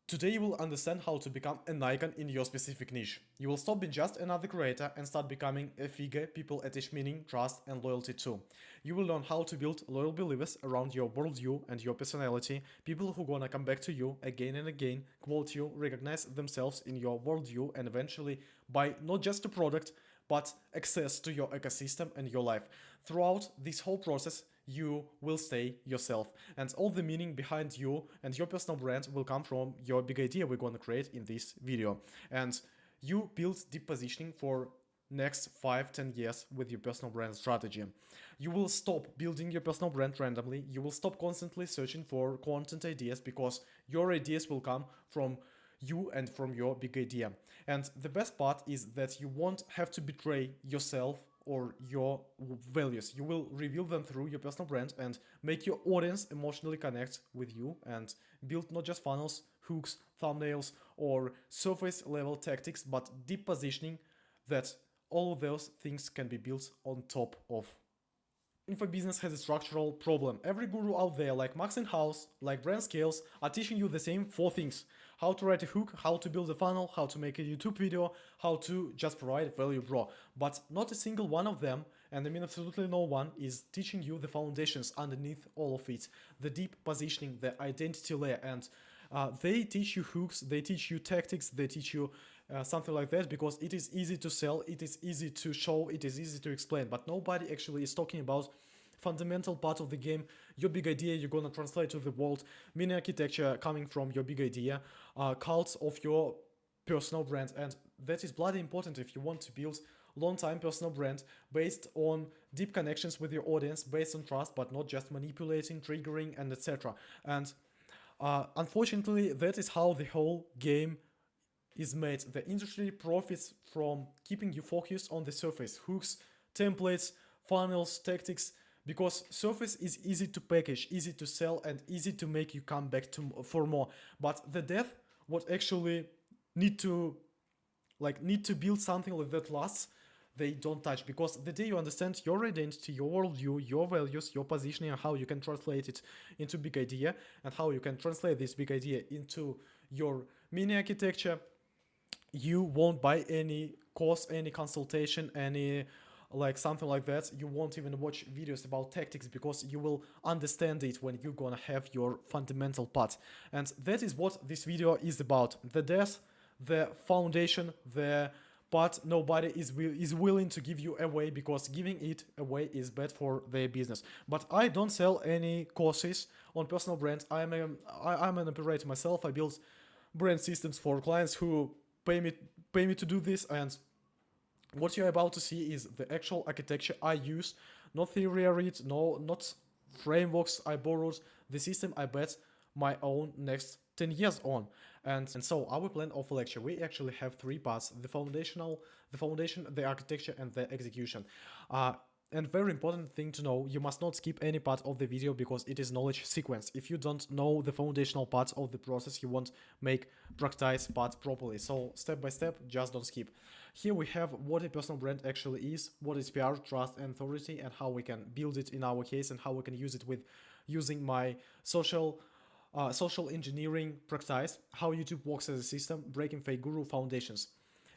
Today you will understand how to become an icon in your specific niche. You will stop being just another creator and start becoming a figure people attach meaning, trust and loyalty to. You will learn how to build loyal believers around your worldview and your personality, people who gonna come back to you again and again, quote you, recognize themselves in your worldview and eventually buy not just a product, but access to your ecosystem and your life. Throughout this whole process, you will stay yourself, and all the meaning behind you and your personal brand will come from your big idea we're going to create in this video. And you build deep positioning for next 5-10 years with your personal brand strategy. You will stop building your personal brand randomly. You will stop constantly searching for content ideas because your ideas will come from you and from your big idea. And the best part is that you won't have to betray yourself or your values. You will reveal them through your personal brand and make your audience emotionally connect with you and build not just funnels, hooks, thumbnails, or surface level tactics, but deep positioning that all of those things can be built on top of. Infobusiness has a structural problem. Every guru out there, like Max and House, like Brand Scales, are teaching you the same four things: how to write a hook, how to build a funnel, how to make a YouTube video, how to just provide value, bro. But not a single one of them, and I mean absolutely no one, is teaching you the foundations underneath all of it, the deep positioning, the identity layer, and they teach you hooks, they teach you tactics, they teach you something like that because it is easy to sell, it is easy to show, it is easy to explain, but nobody actually is talking about fundamental part of the game, your big idea you're gonna translate to the world, mini architecture coming from your big idea, cults of your personal brand, and that is bloody important if you want to build long-time personal brand based on deep connections with your audience, based on trust, but not just manipulating, triggering, and etc. And unfortunately, that is how the whole game is made. The industry profits from keeping you focused on the surface, hooks, templates, funnels, tactics, because surface is easy to package, easy to sell, and easy to make you come back to for more. But the depth, what actually need to need to build something like that lasts, they don't touch, because the day you understand your identity, your worldview, your values, your positioning, and how you can translate it into big idea, and how you can translate this big idea into your mini architecture, you won't buy any course, any consultation, any something like that. You won't even watch videos about tactics because you will understand it when you're gonna have your fundamental part. And that is what this video is about: the depth, the foundation, the part nobody is willing to give you away, because giving it away is bad for their business. But I don't sell any courses on personal brand. I'm an operator myself. I build brand systems for clients who pay me to do this, and what you're about to see is the actual architecture I use, not theory I read, no, not frameworks I borrowed, the system I bet my own next 10 years on. And so our plan of lecture, we actually have three parts: the foundation, the architecture, and the execution. And very important thing to know, you must not skip any part of the video because it is knowledge sequence. If you don't know the foundational parts of the process, you won't make practice parts properly. So step by step, just don't skip. Here we have what a personal brand actually is, what is PR, trust, and authority, and how we can build it in our case, and how we can use it with using my social engineering practice, how YouTube works as a system, breaking fake guru foundations.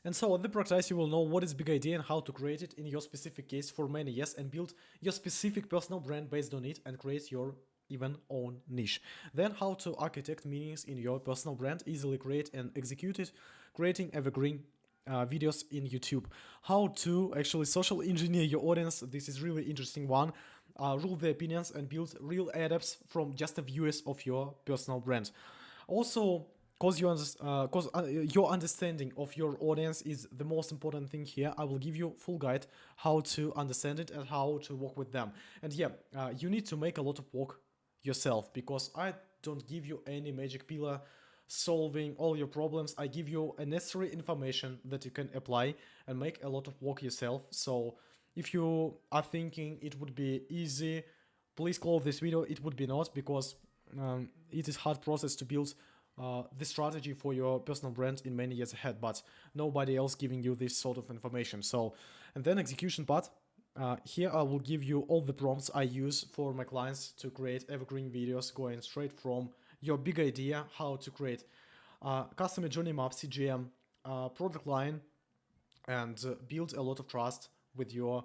And so at the practice, you will know what is big idea and how to create it in your specific case for many years, and build your specific personal brand based on it, and create your even own niche. Then how to architect meanings in your personal brand, easily create and execute it, creating evergreen videos in YouTube. How to actually social engineer your audience. This is really interesting one. Rule the opinions and build real adapts from just the viewers of your personal brand. Also, because your understanding of your audience is the most important thing here, I will give you full guide how to understand it and how to work with them. And yeah, you need to make a lot of work yourself, because I don't give you any magic pillar solving all your problems. I give you a necessary information that you can apply and make a lot of work yourself. So if you are thinking it would be easy, please close this video. It would be not, because it is hard process to build the strategy for your personal brand in many years ahead, but nobody else giving you this sort of information. So, and then execution part. Here I will give you all the prompts I use for my clients to create evergreen videos, going straight from your big idea, how to create customer journey map, CGM, product line, and build a lot of trust with your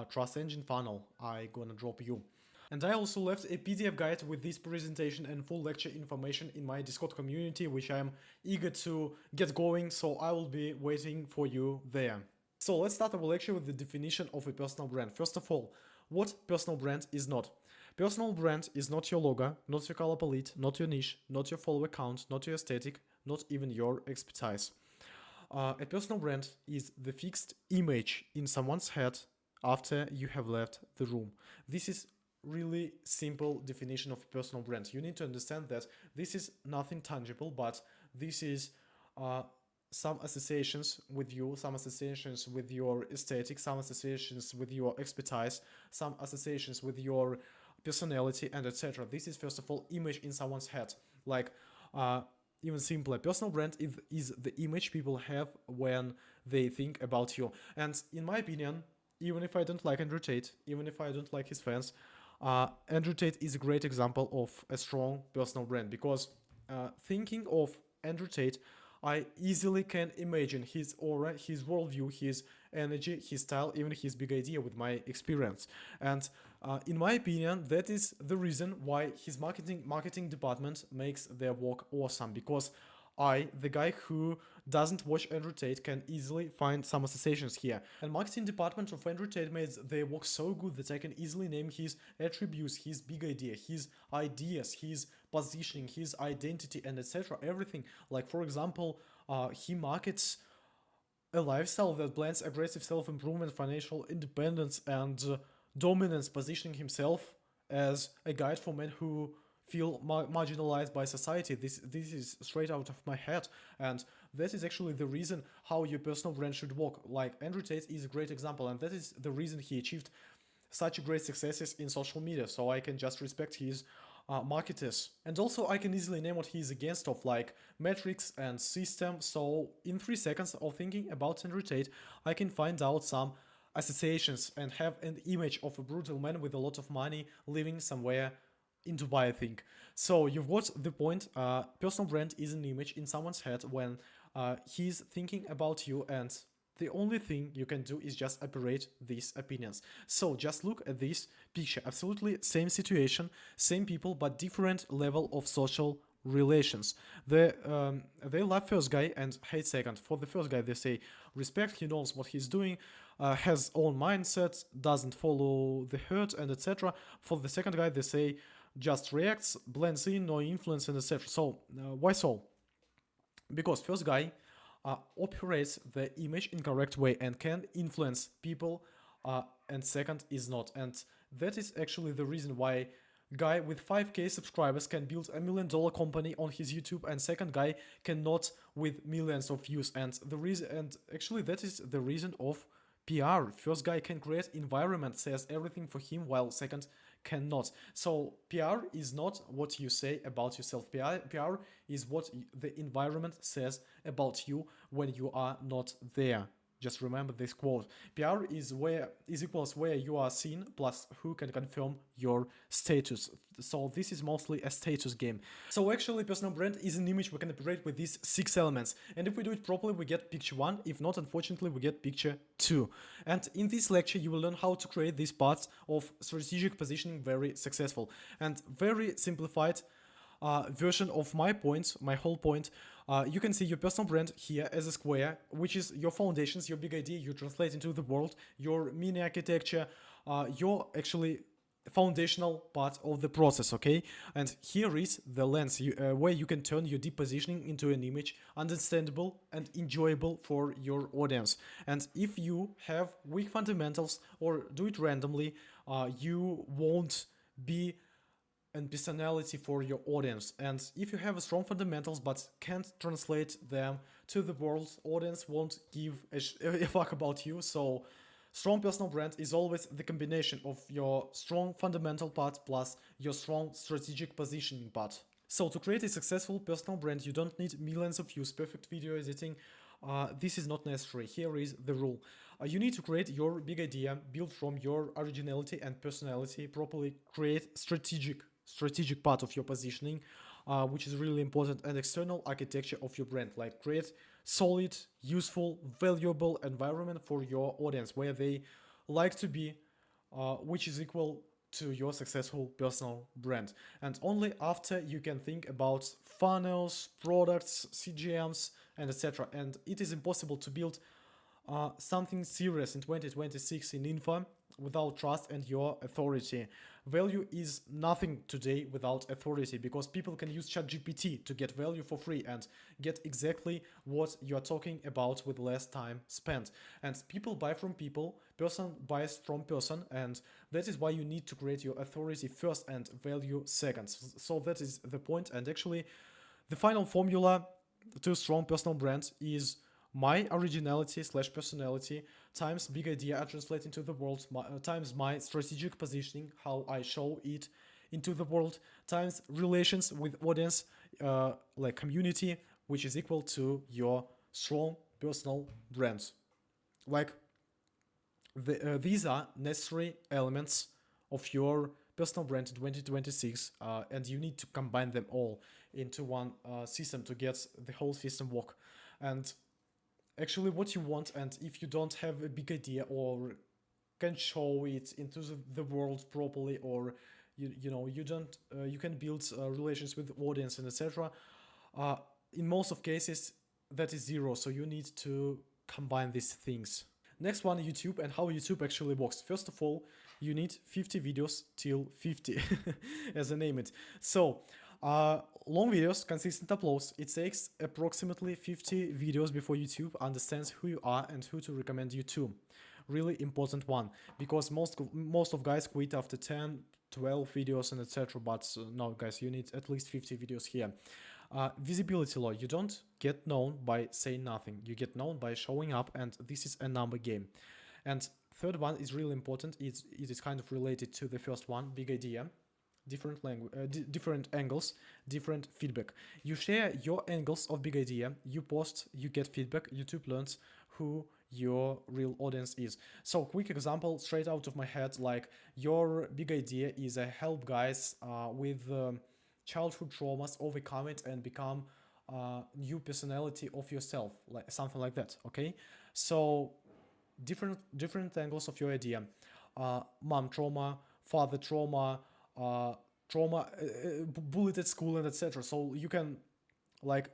trust engine funnel I gonna drop you. And I also left a PDF guide with this presentation and full lecture information in my Discord community, which I'm eager to get going, so I will be waiting for you there. So let's start our lecture with the definition of a personal brand. First of all, what personal brand is not? Personal brand is not your logo, not your color palette, not your niche, not your follower count, not your aesthetic, not even your expertise. A personal brand is the fixed image in someone's head after you have left the room. This is really simple definition of personal brand. You need to understand that this is nothing tangible, but this is some associations with you, some associations with your aesthetic, some associations with your expertise, some associations with your personality, and etc. This is first of all image in someone's head. Like even simpler, personal brand is the image people have when they think about you. And in my opinion, even if I don't like Andrew Tate, even if I don't like his fans, Andrew Tate is a great example of a strong personal brand, because thinking of Andrew Tate, I easily can imagine his aura, his worldview, his energy, his style, even his big idea with my experience. And in my opinion, that is the reason why his marketing department makes their work awesome, because I, the guy who doesn't watch Andrew Tate, can easily find some associations here. And marketing department of Andrew Tate made their work so good that I can easily name his attributes, his big idea, his ideas, his positioning, his identity, and etc. Everything. Like for example, he markets a lifestyle that blends aggressive self-improvement, financial independence, and dominance, positioning himself as a guide for men who feel marginalized by society. This is straight out of my head, and that is actually the reason how your personal brand should work. Like Andrew Tate is a great example, and that is the reason he achieved such great successes in social media. So I can just respect his marketers. And also I can easily name what he is against of, like metrics and system. So in 3 seconds of thinking about Andrew Tate, I can find out some associations and have an image of a brutal man with a lot of money living somewhere in Dubai, I think. So you've got the point. Personal brand is an image in someone's head when he's thinking about you, and the only thing you can do is just operate these opinions. So just look at this picture. Absolutely same situation, same people, but different level of social relations. They love first guy and hate second. For the first guy, they say respect, he knows what he's doing, has own mindset, doesn't follow the herd, and etc. For the second guy, they say just reacts, blends in, no influence, and etc. So why so? Because first guy operates the image in correct way and can influence people, and second is not. And that is actually the reason why guy with 5k subscribers can build $1 million company on his YouTube, and second guy cannot with millions of views. And the reason, and actually that is the reason of PR. First guy can create environment, says everything for him, while second cannot. So PR is not what you say about yourself. PR is what the environment says about you when you are not there. Just remember this quote. PR is equals where you are seen plus who can confirm your status. So this is mostly a status game. So actually personal brand is an image we can operate with these 6 elements. And if we do it properly, we get picture 1. If not, unfortunately, we get picture 2. And in this lecture, you will learn how to create these parts of strategic positioning very successful. And very simplified version of my point, my whole point. You can see your personal brand here as a square, which is your foundations, your big idea you translate into the world, your mini architecture, your actually foundational part of the process, okay? And here is the lens where you can turn your deep positioning into an image understandable and enjoyable for your audience. And if you have weak fundamentals or do it randomly, you won't be and personality for your audience. And if you have a strong fundamentals but can't translate them to the world, audience won't give a fuck about you. So strong personal brand is always the combination of your strong fundamental part plus your strong strategic positioning part. So to create a successful personal brand, you don't need millions of views, perfect video editing. This is not necessary. Here is the rule. You need to create your big idea, build from your originality and personality, properly create strategic part of your positioning, which is really important, and external architecture of your brand. Like create solid, useful, valuable environment for your audience where they like to be, which is equal to your successful personal brand. And only after you can think about funnels, products, CGMs, and etc. And it is impossible to build something serious in 2026 in info without trust and your authority. Value is nothing today without authority, because people can use ChatGPT to get value for free and get exactly what you are talking about with less time spent. And people buy from people, person buys from person, and that is why you need to create your authority first and value second. So that is the point. And actually, the final formula to strong personal brand is my originality slash personality times big idea I translate into the world, times my strategic positioning, how I show it into the world, times relations with audience, like community, which is equal to your strong personal brand. Like these are necessary elements of your personal brand in 2026, and you need to combine them all into one system to get the whole system work. And actually what you want, and if you don't have a big idea or can show it into the world properly, or you know you don't you can build relations with the audience and etc., uh, in most of cases that is zero, so you need to combine these things. Next one, YouTube and how YouTube actually works. First of all, you need 50 videos till 50 as I name it. So long videos, consistent uploads. It takes approximately 50 videos before YouTube understands who you are and who to recommend you to. Really important one, because most of guys quit after 10, 12 videos and etc. But no, guys, you need at least 50 videos here. Visibility law. You don't get known by saying nothing. You get known by showing up, and this is a number game. And third one is really important. It is kind of related to the first one, big idea. Different language, different angles, different feedback. You share your angles of big idea. You post, you get feedback. YouTube learns who your real audience is. So quick example straight out of my head, like your big idea is a help guys with childhood traumas, overcome it and become new personality of yourself, like something like that. Okay, so different angles of your idea, mom trauma, father trauma, bullied at school and etc. So you can like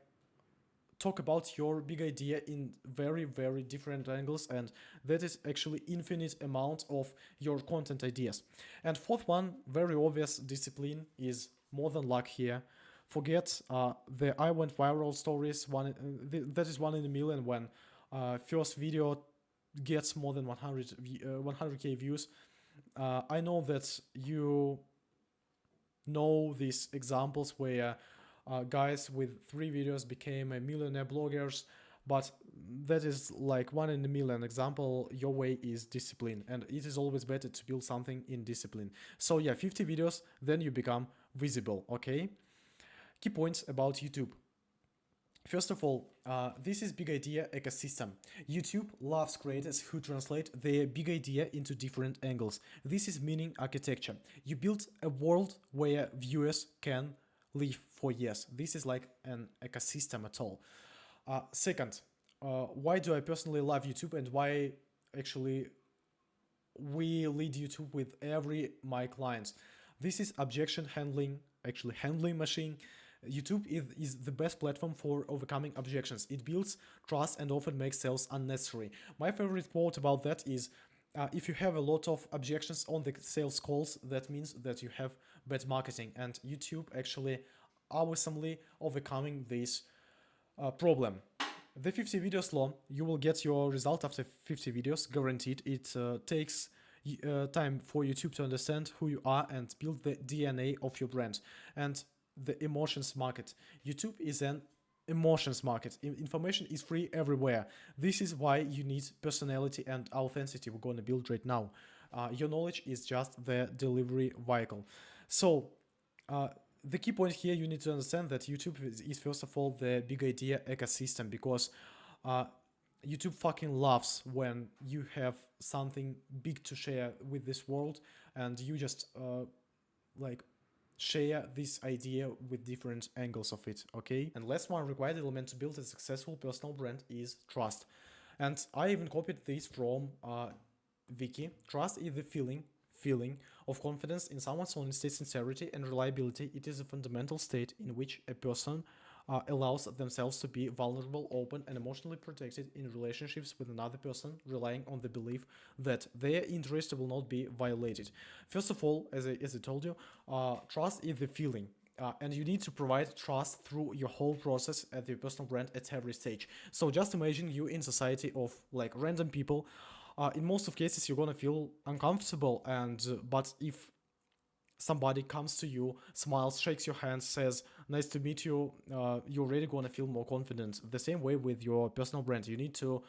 talk about your big idea in very different angles, and that is actually infinite amount of your content ideas. And fourth one, very obvious discipline, is more than luck here. Forget the I went viral stories. That is 1 in a million when first video gets more than 100k views. I know that you know these examples where guys with 3 videos became a millionaire bloggers, but that is like 1 in a million example. Your way is discipline, and it is always better to build something in discipline. So yeah, 50 videos, then you become visible. Okay, key points about YouTube. First of all, this is big idea ecosystem. YouTube loves creators who translate their big idea into different angles. This is meaning architecture. You build a world where viewers can live for years. This is like an ecosystem at all. Second, why do I personally love YouTube, and why actually we lead YouTube with every my clients? This is objection handling, actually handling machine. YouTube is the best platform for overcoming objections. It builds trust and often makes sales unnecessary. My favorite quote about that is, if you have a lot of objections on the sales calls, that means that you have bad marketing. And YouTube actually awesomely overcoming this problem. The 50 videos law, you will get your result after 50 videos, guaranteed. It takes time for YouTube to understand who you are and build the DNA of your brand. And the emotions market. YouTube is an emotions market. Information is free everywhere. This is why you need personality and authenticity we're going to build right now. Your knowledge is just the delivery vehicle. So the key point here, you need to understand that YouTube is first of all the big idea ecosystem, because YouTube fucking loves when you have something big to share with this world, and you just like share this idea with different angles of it, okay? And last one required element to build a successful personal brand is trust. And I even copied this from Wiki. Trust is the feeling of confidence in someone's honesty, sincerity, and reliability. It is a fundamental state in which a person allows themselves to be vulnerable, open, and emotionally protected in relationships with another person, relying on the belief that their interest will not be violated. First of all, as I told you, trust is the feeling. And you need to provide trust through your whole process at your personal brand at every stage. So just imagine you in society of like random people. In most of cases, you're gonna feel uncomfortable, and but if somebody comes to you, smiles, shakes your hand, says, "Nice to meet you," you're really gonna feel more confident. The same way with your personal brand, you need to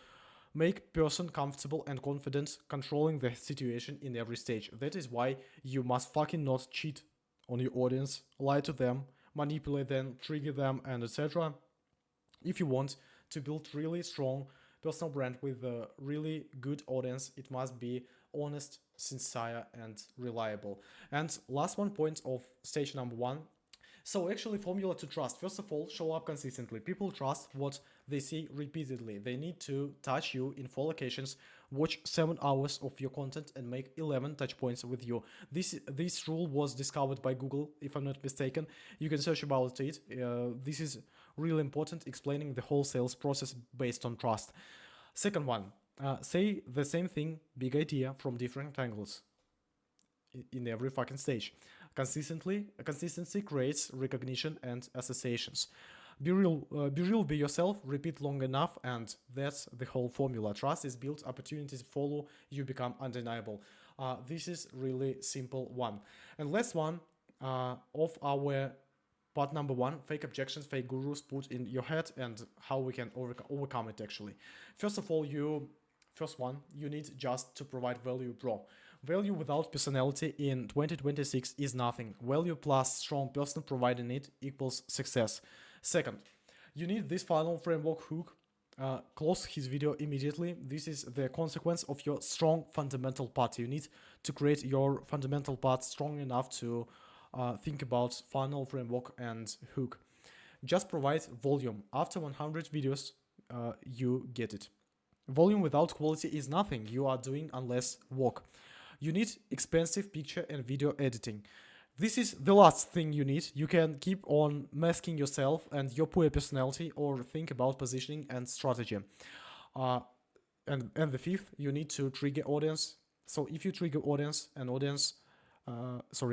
make person comfortable and confident, controlling the situation in every stage. That is why you must fucking not cheat on your audience, lie to them, manipulate them, trigger them, and etc. If you want to build really strong personal brand with a really good audience, it must be honest, sincere, and reliable. And last one point of stage number one. So actually, formula to trust. First of all, show up consistently. People trust what they see repeatedly. They need to touch you in 4 locations, watch 7 hours of your content, and make 11 touch points with you. This rule was discovered by Google, if I'm not mistaken. You can search about it. This is really important, explaining the whole sales process based on trust. Second one, say the same thing, big idea from different angles in every fucking stage. Consistency creates recognition and associations. Be yourself, repeat long enough, and that's the whole formula. Trust is built, opportunities follow, you become undeniable. This is really simple one. And last one of our part number one, fake objections, fake gurus put in your head, and how we can overcome it actually. First of all, first one, you need just to provide value, bro. Value without personality in 2026 is nothing. Value plus strong person providing it equals success. Second, you need this funnel framework hook. Close his video immediately. This is the consequence of your strong fundamental part. You need to create your fundamental part strong enough to think about funnel framework and hook. Just provide volume. After 100 videos, you get it. Volume without quality is nothing. You are doing unless work. You need expensive picture and video editing. This is the last thing you need. You can keep on masking yourself and your poor personality, or think about positioning and strategy. And the fifth, you need to trigger audience. So if you trigger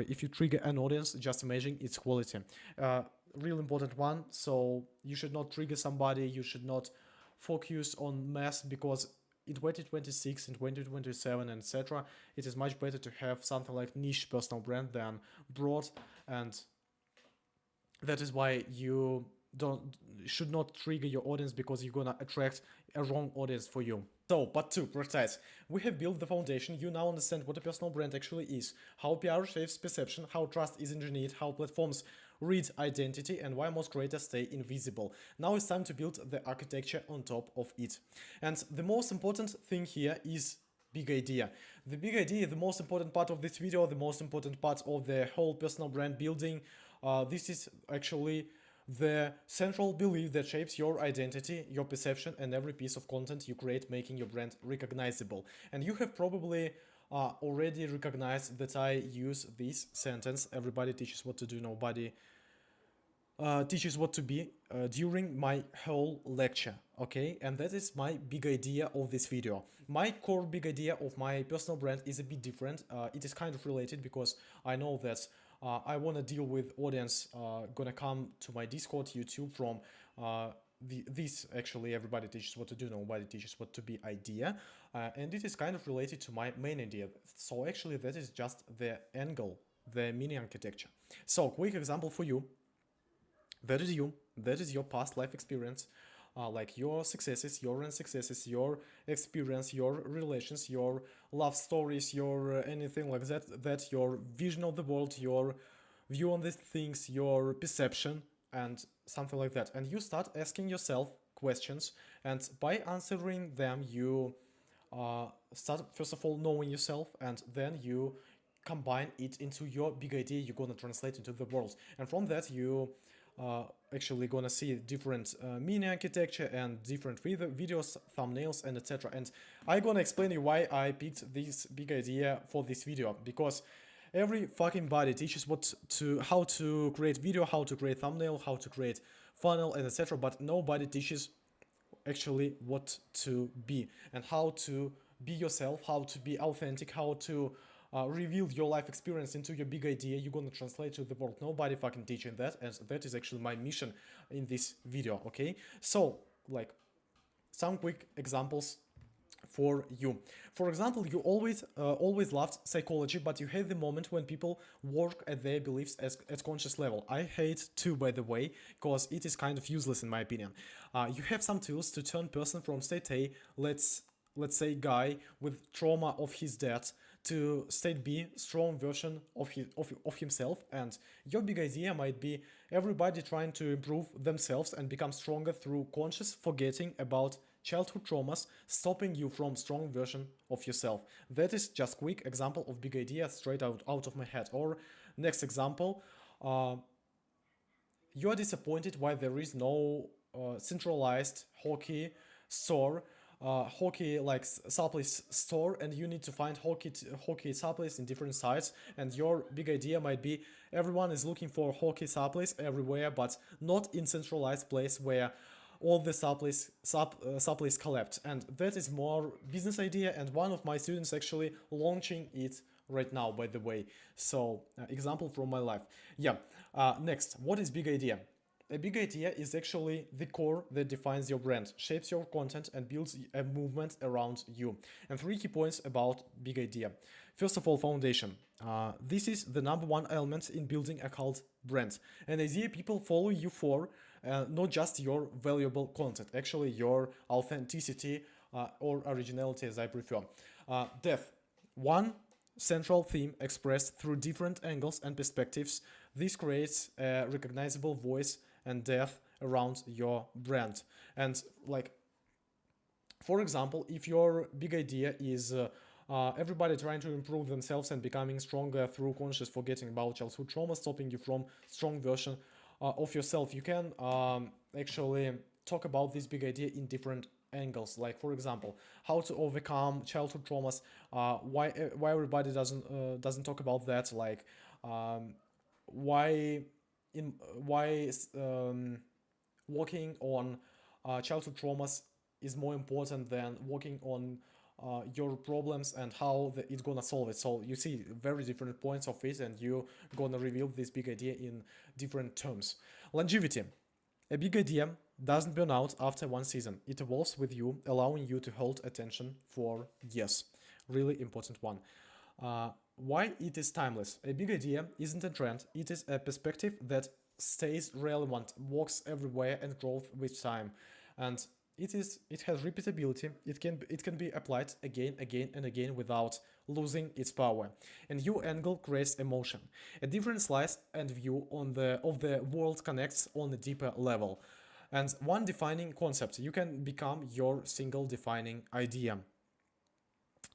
if you trigger an audience, just imagine its quality. Real important one. So you should not trigger somebody. You should not focus on mass, because in 2026, in 2027, and etc., it is much better to have something like niche personal brand than broad, and that is why you should not trigger your audience, because you're gonna attract a wrong audience for you. So, part 2, precise. We have built the foundation. You now understand what a personal brand actually is, how PR shapes perception, how trust is engineered, how platforms read identity, and why most creators stay invisible. Now it's time to build the architecture on top of it. And the most important thing here is big idea. The big idea, the most important part of this video, the most important part of the whole personal brand building. This is actually the central belief that shapes your identity, your perception, and every piece of content you create, making your brand recognizable. And you have probably already recognized that I use this sentence: everybody teaches what to do, nobody teaches what to be, during my whole lecture, okay? And that is my big idea of this video. My core big idea of my personal brand is a bit different. It is kind of related, because I know that I want to deal with audience gonna come to my Discord, YouTube from this actually everybody teaches what to do, nobody teaches what to be idea, and it is kind of related to my main idea. So actually that is just the angle, the mini architecture. So quick example for you. That is you. That is your past life experience, like your successes, your unsuccesses, your experience, your relations, your love stories, your anything like that. That your vision of the world, your view on these things, your perception, and something like that. And you start asking yourself questions, and by answering them, you start first of all knowing yourself, and then you combine it into your big idea you're gonna translate into the world, and from that you actually gonna see different mini architecture and different videos, thumbnails, and etc. And I gonna explain you why I picked this big idea for this video, because every fucking body teaches how to create video, how to create thumbnail, how to create funnel, and etc. But nobody teaches actually what to be and how to be yourself, how to be authentic, how to reveal your life experience into your big idea you're gonna translate to the world. Nobody fucking teaching that, and that is actually my mission in this video. Okay, so like some quick examples for you. For example, you always loved psychology, but you hate the moment when people work at their beliefs at conscious level. I hate too, by the way, because it is kind of useless in my opinion. You have some tools to turn person from state A, let's say guy with trauma of his dad, to state B, strong version of himself. And your big idea might be everybody trying to improve themselves and become stronger through conscious forgetting about childhood traumas, stopping you from strong version of yourself. That is just quick example of big idea straight out of my head. Or next example, you are disappointed why there is no centralized hockey store, hockey like supplies store, and you need to find hockey supplies in different sites. And your big idea might be everyone is looking for hockey supplies everywhere, but not in centralized place where all the supplies collect. And that is more business idea, and one of my students actually launching it right now, by the way. So example from my life. Yeah. Next, what is big idea? A big idea is actually the core that defines your brand, shapes your content, and builds a movement around you. And 3 key points about big idea. First of all, foundation. This is the number 1 element in building a cult brand. An idea people follow you for, not just your valuable content, actually your authenticity or originality, as I prefer. Depth. One central theme expressed through different angles and perspectives. This creates a recognizable voice and depth around your brand. And like, for example, if your big idea is everybody trying to improve themselves and becoming stronger through conscious forgetting about childhood trauma, stopping you from strong version of yourself, you can actually talk about this big idea in different angles. Like, for example, how to overcome childhood traumas, why everybody doesn't talk about that, like why working on childhood traumas is more important than working on your problems and how it's gonna solve it. So you see very different points of it, and you gonna reveal this big idea in different terms. Longevity. A big idea doesn't burn out after 1 season. It evolves with you, allowing you to hold attention for years. Really important one. Why it is timeless? A big idea isn't a trend. It is a perspective that stays relevant, walks everywhere, and grows with time. And it has repeatability. It can be applied again and again without losing its power. And your angle creates emotion. A different slice and view of the world connects on a deeper level. And one defining concept, you can become your single defining idea.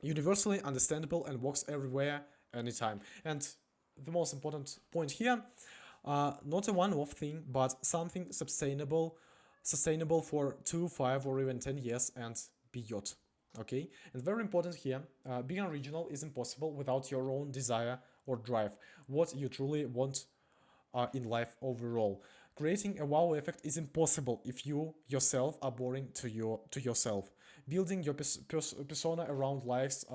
Universally understandable and works everywhere, anytime. And the most important point here, not a one-off thing, but something sustainable for 2, 5, or even 10 years and beyond. Okay, and very important here, being original is impossible without your own desire or drive, what you truly want in life overall. Creating a wow effect is impossible if you yourself are boring to yourself. Building your persona around likes,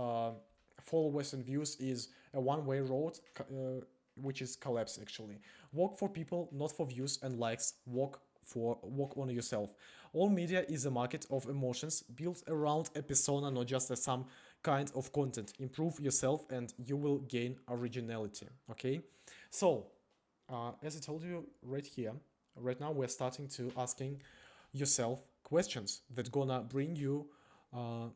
followers, and views is a one-way road, which is collapse actually. Work for people, not for views and likes. Work on yourself. All media is a market of emotions built around a persona, not just as some kind of content. Improve yourself and you will gain originality. Okay, so as I told you right here, right now we're starting to asking yourself questions that gonna bring you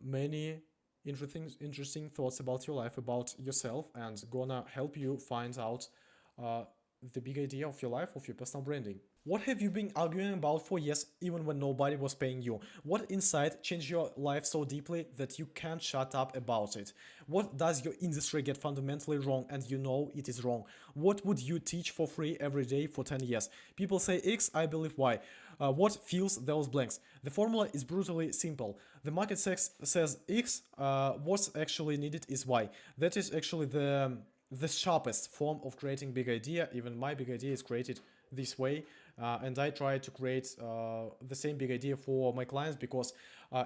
many interesting thoughts about your life, about yourself, and gonna help you find out the big idea of your life, of your personal branding. What have you been arguing about for years even when nobody was paying you? What insight changed your life so deeply that you can't shut up about it? What does your industry get fundamentally wrong and you know it is wrong? What would you teach for free every day for 10 years? People say X, I believe Y. What fills those blanks? The formula is brutally simple. The market says X, what's actually needed is Y. That is actually the sharpest form of creating big idea. Even my big idea is created this way, and I try to create the same big idea for my clients because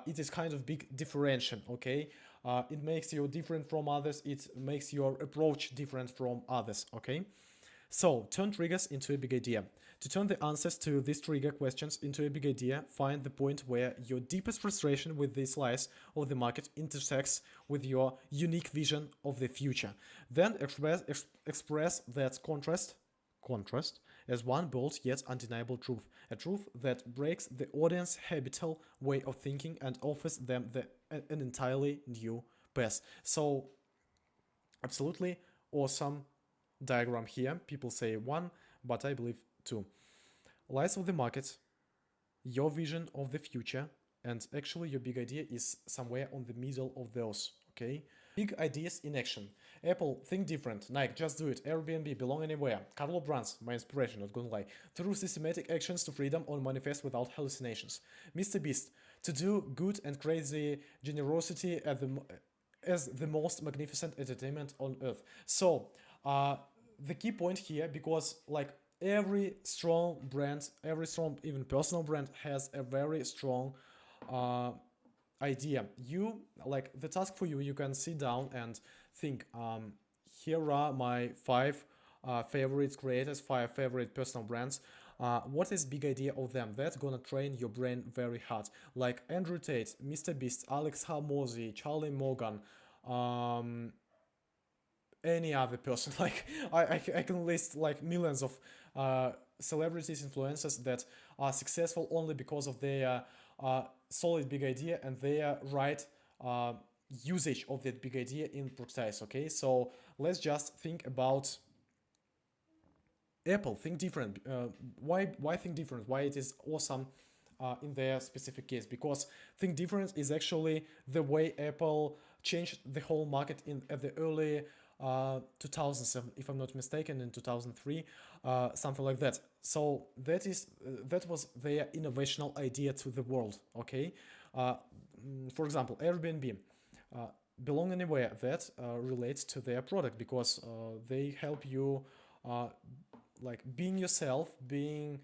it is kind of big differentiation. Okay, it makes you different from others. It makes your approach different from others. Okay. So, turn triggers into a big idea. To turn the answers to these trigger questions into a big idea, find the point where your deepest frustration with the slice of the market intersects with your unique vision of the future. Then express that contrast as one bold yet undeniable truth, a truth that breaks the audience's habitual way of thinking and offers them an entirely new path. So, absolutely awesome diagram here. People say one, but I believe two. Lies of the market, your vision of the future, and actually your big idea is somewhere on the middle of those. Okay. Big ideas in action. Apple, think different. Nike, just do it. Airbnb, belong anywhere. Carlo Brands, my inspiration, not gonna lie. Through systematic actions to freedom on manifest without hallucinations. Mr. Beast, to do good and crazy generosity as the most magnificent entertainment on earth. So, the key point here, because like every strong brand, every strong even personal brand has a very strong uh, idea. You like the task for you. You can sit down and think. Here are my five favorite creators, five favorite personal brands. What is big idea of them? That's gonna train your brain very hard. Like Andrew Tate, Mr. Beast, Alex Hormozy, Charlie Morgan, any other person. Like I can list like millions of celebrities, influencers that are successful only because of their solid big idea and their right usage of that big idea in practice. Okay, so let's just think about Apple. Think different. Why think different? Why it is awesome in their specific case? Because think different is actually the way Apple changed the whole market in at the early 2007, if I'm not mistaken, in 2003, something like that. So that was their innovational idea to the world. Okay, for example, Airbnb. Uh, Belong anywhere that relates to their product because they help you uh, like being yourself, being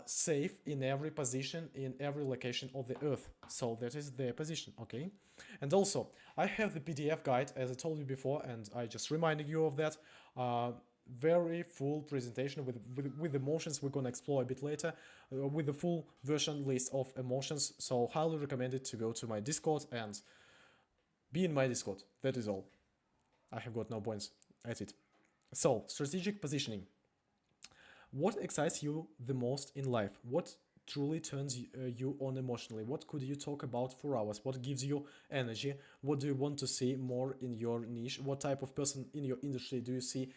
safe in every position, in every location of the earth. So that is their position, okay? And also, I have the PDF guide, as I told you before, and I just reminded you of that. Very full presentation with emotions we're gonna explore a bit later, with the full version list of emotions. So highly recommended to go to my Discord and be in my Discord. That is all. I have got no points. That's it. So, strategic positioning. What excites you the most in life? What truly turns you on emotionally? What could you talk about for hours? What gives you energy? What do you want to see more in your niche? What type of person in your industry do you see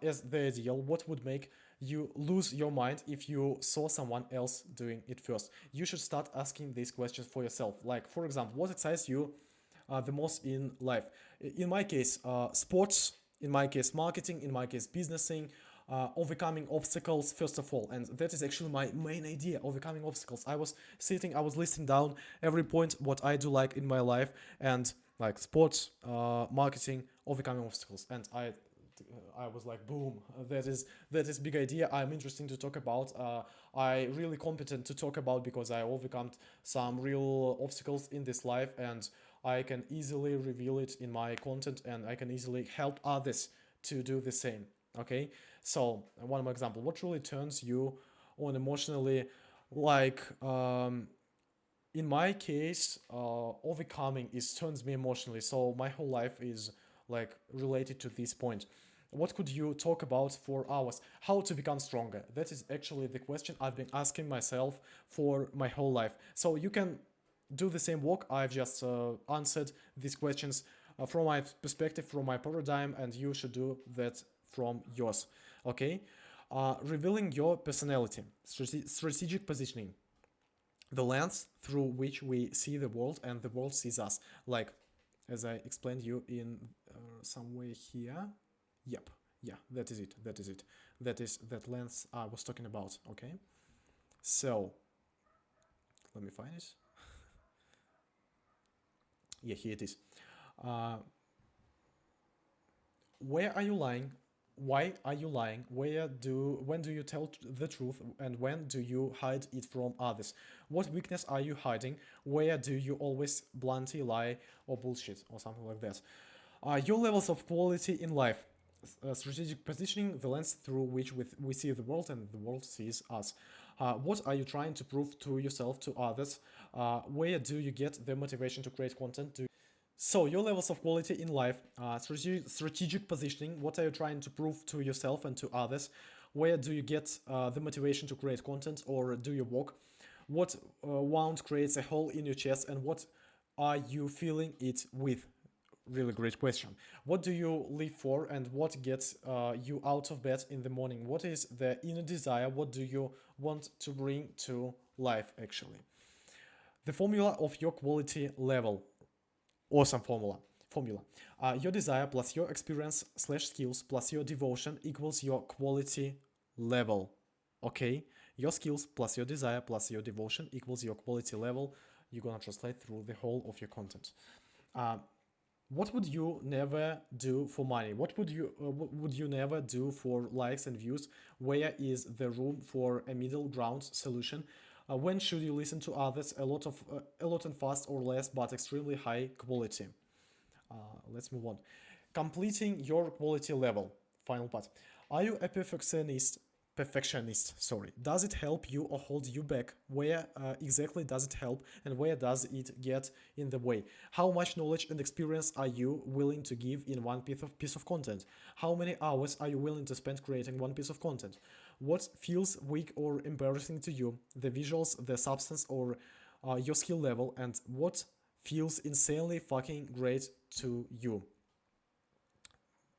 as the ideal? What would make you lose your mind if you saw someone else doing it first? You should start asking these questions for yourself. Like, for example, what excites you the most in life? In my case, sports. In my case, marketing. In my case, businessing. Overcoming obstacles first of all, and that is actually my main idea. Overcoming obstacles. I was sitting, I was listing down every point what I do like in my life, and like sports, marketing, overcoming obstacles, and I was like, boom, that is big idea. I'm interesting to talk about. I really competent to talk about because I overcome some real obstacles in this life, and I can easily reveal it in my content, and I can easily help others to do the same. Okay, so one more example. What really turns you on emotionally? Like in my case, overcoming is turns me emotionally. So my whole life is like related to this point. What could you talk about for hours? How to become stronger? That is actually the question I've been asking myself for my whole life. So you can do the same work. I've just answered these questions from my perspective, from my paradigm, and you should do that from yours. Okay. Revealing your personality, strategic positioning, the lens through which we see the world and the world sees us. Like, as I explained you in somewhere here. Yep, yeah, that is it. That is it. That is that lens I was talking about. Okay, so let me find it. Yeah, here it is. Uh, where are you lying? Why are you lying? When do you tell the truth, and when do you hide it from others? What weakness are you hiding? Where do you always bluntly lie or bullshit or something like that? Your levels of quality in life, strategic positioning, the lens through which we see the world and the world sees us. What are you trying to prove to yourself, to others? Where do you get the motivation to create content? So your levels of quality in life, strategic positioning, what are you trying to prove to yourself and to others? Where do you get the motivation to create content or do your work? What wound creates a hole in your chest and what are you filling it with? Really great question. What do you live for and what gets you out of bed in the morning? What is the inner desire? What do you want to bring to life actually? The formula of your quality level. Awesome formula. Your desire plus your experience slash skills plus your devotion equals your quality level. Okay, your skills plus your desire plus your devotion equals your quality level. You're gonna translate through the whole of your content. What would you never do for money? What would you never do for likes and views? Where is the room for a middle ground solution? When should you listen to others? A lot and fast or less, but extremely high quality. Uh, let's move on. Completing your quality level. Final part. Are you a perfectionist? Perfectionist, sorry. Does it help you or hold you back? Where exactly does it help and where does it get in the way? How much knowledge and experience are you willing to give in one piece of content? How many hours are you willing to spend creating one piece of content? What feels weak or embarrassing to you? The visuals, the substance, or your skill level, and what feels insanely fucking great to you?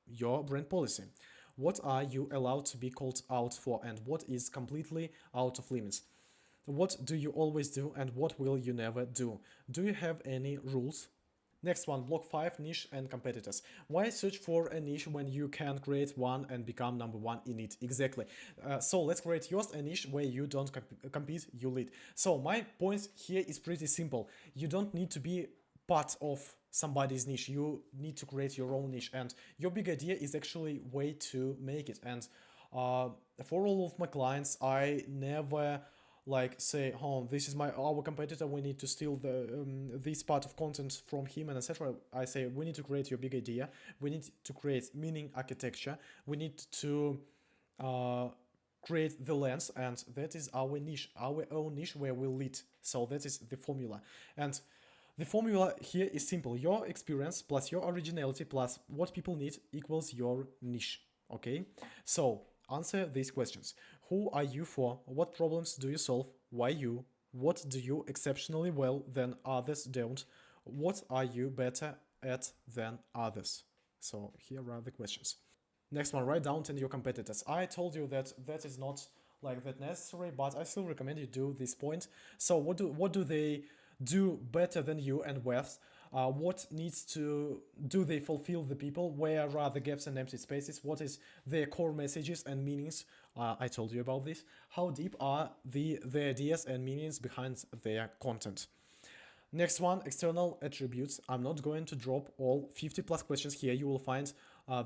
Your brand policy. What are you allowed to be called out for, and what is completely out of limits? What do you always do, and what will you never do? Do you have any rules? Next one, block 5, niche and competitors. Why search for a niche when you can create one and become number one in it? Exactly. So let's create yours a niche where you don't compete, you lead. So my point here is pretty simple. You don't need to be part of somebody's niche. You need to create your own niche, and your big idea is actually way to make it. And uh, for all of my clients, I never like say, oh, this is our competitor, we need to steal this part of content from him and etc. I say we need to create your big idea, we need to create meaning architecture, we need to uh, create the lens, and that is our niche, our own niche where we lead. So that is the formula, and the formula here is simple. Your experience plus your originality plus what people need equals your niche. Okay, so answer these questions. Who are you for? What problems do you solve? Why you? What do you exceptionally well than others don't? What are you better at than others? So here are the questions. Next one, write down 10 your competitors. I told you that that is not like that necessary, but I still recommend you do this point. So what do they do better than you and worse? What needs to do they fulfill the people? Where are the gaps and empty spaces? What is their core messages and meanings? I told you about this. How deep are the ideas and meanings behind their content? Next one, external attributes. I'm not going to drop all 50 plus questions here. You will find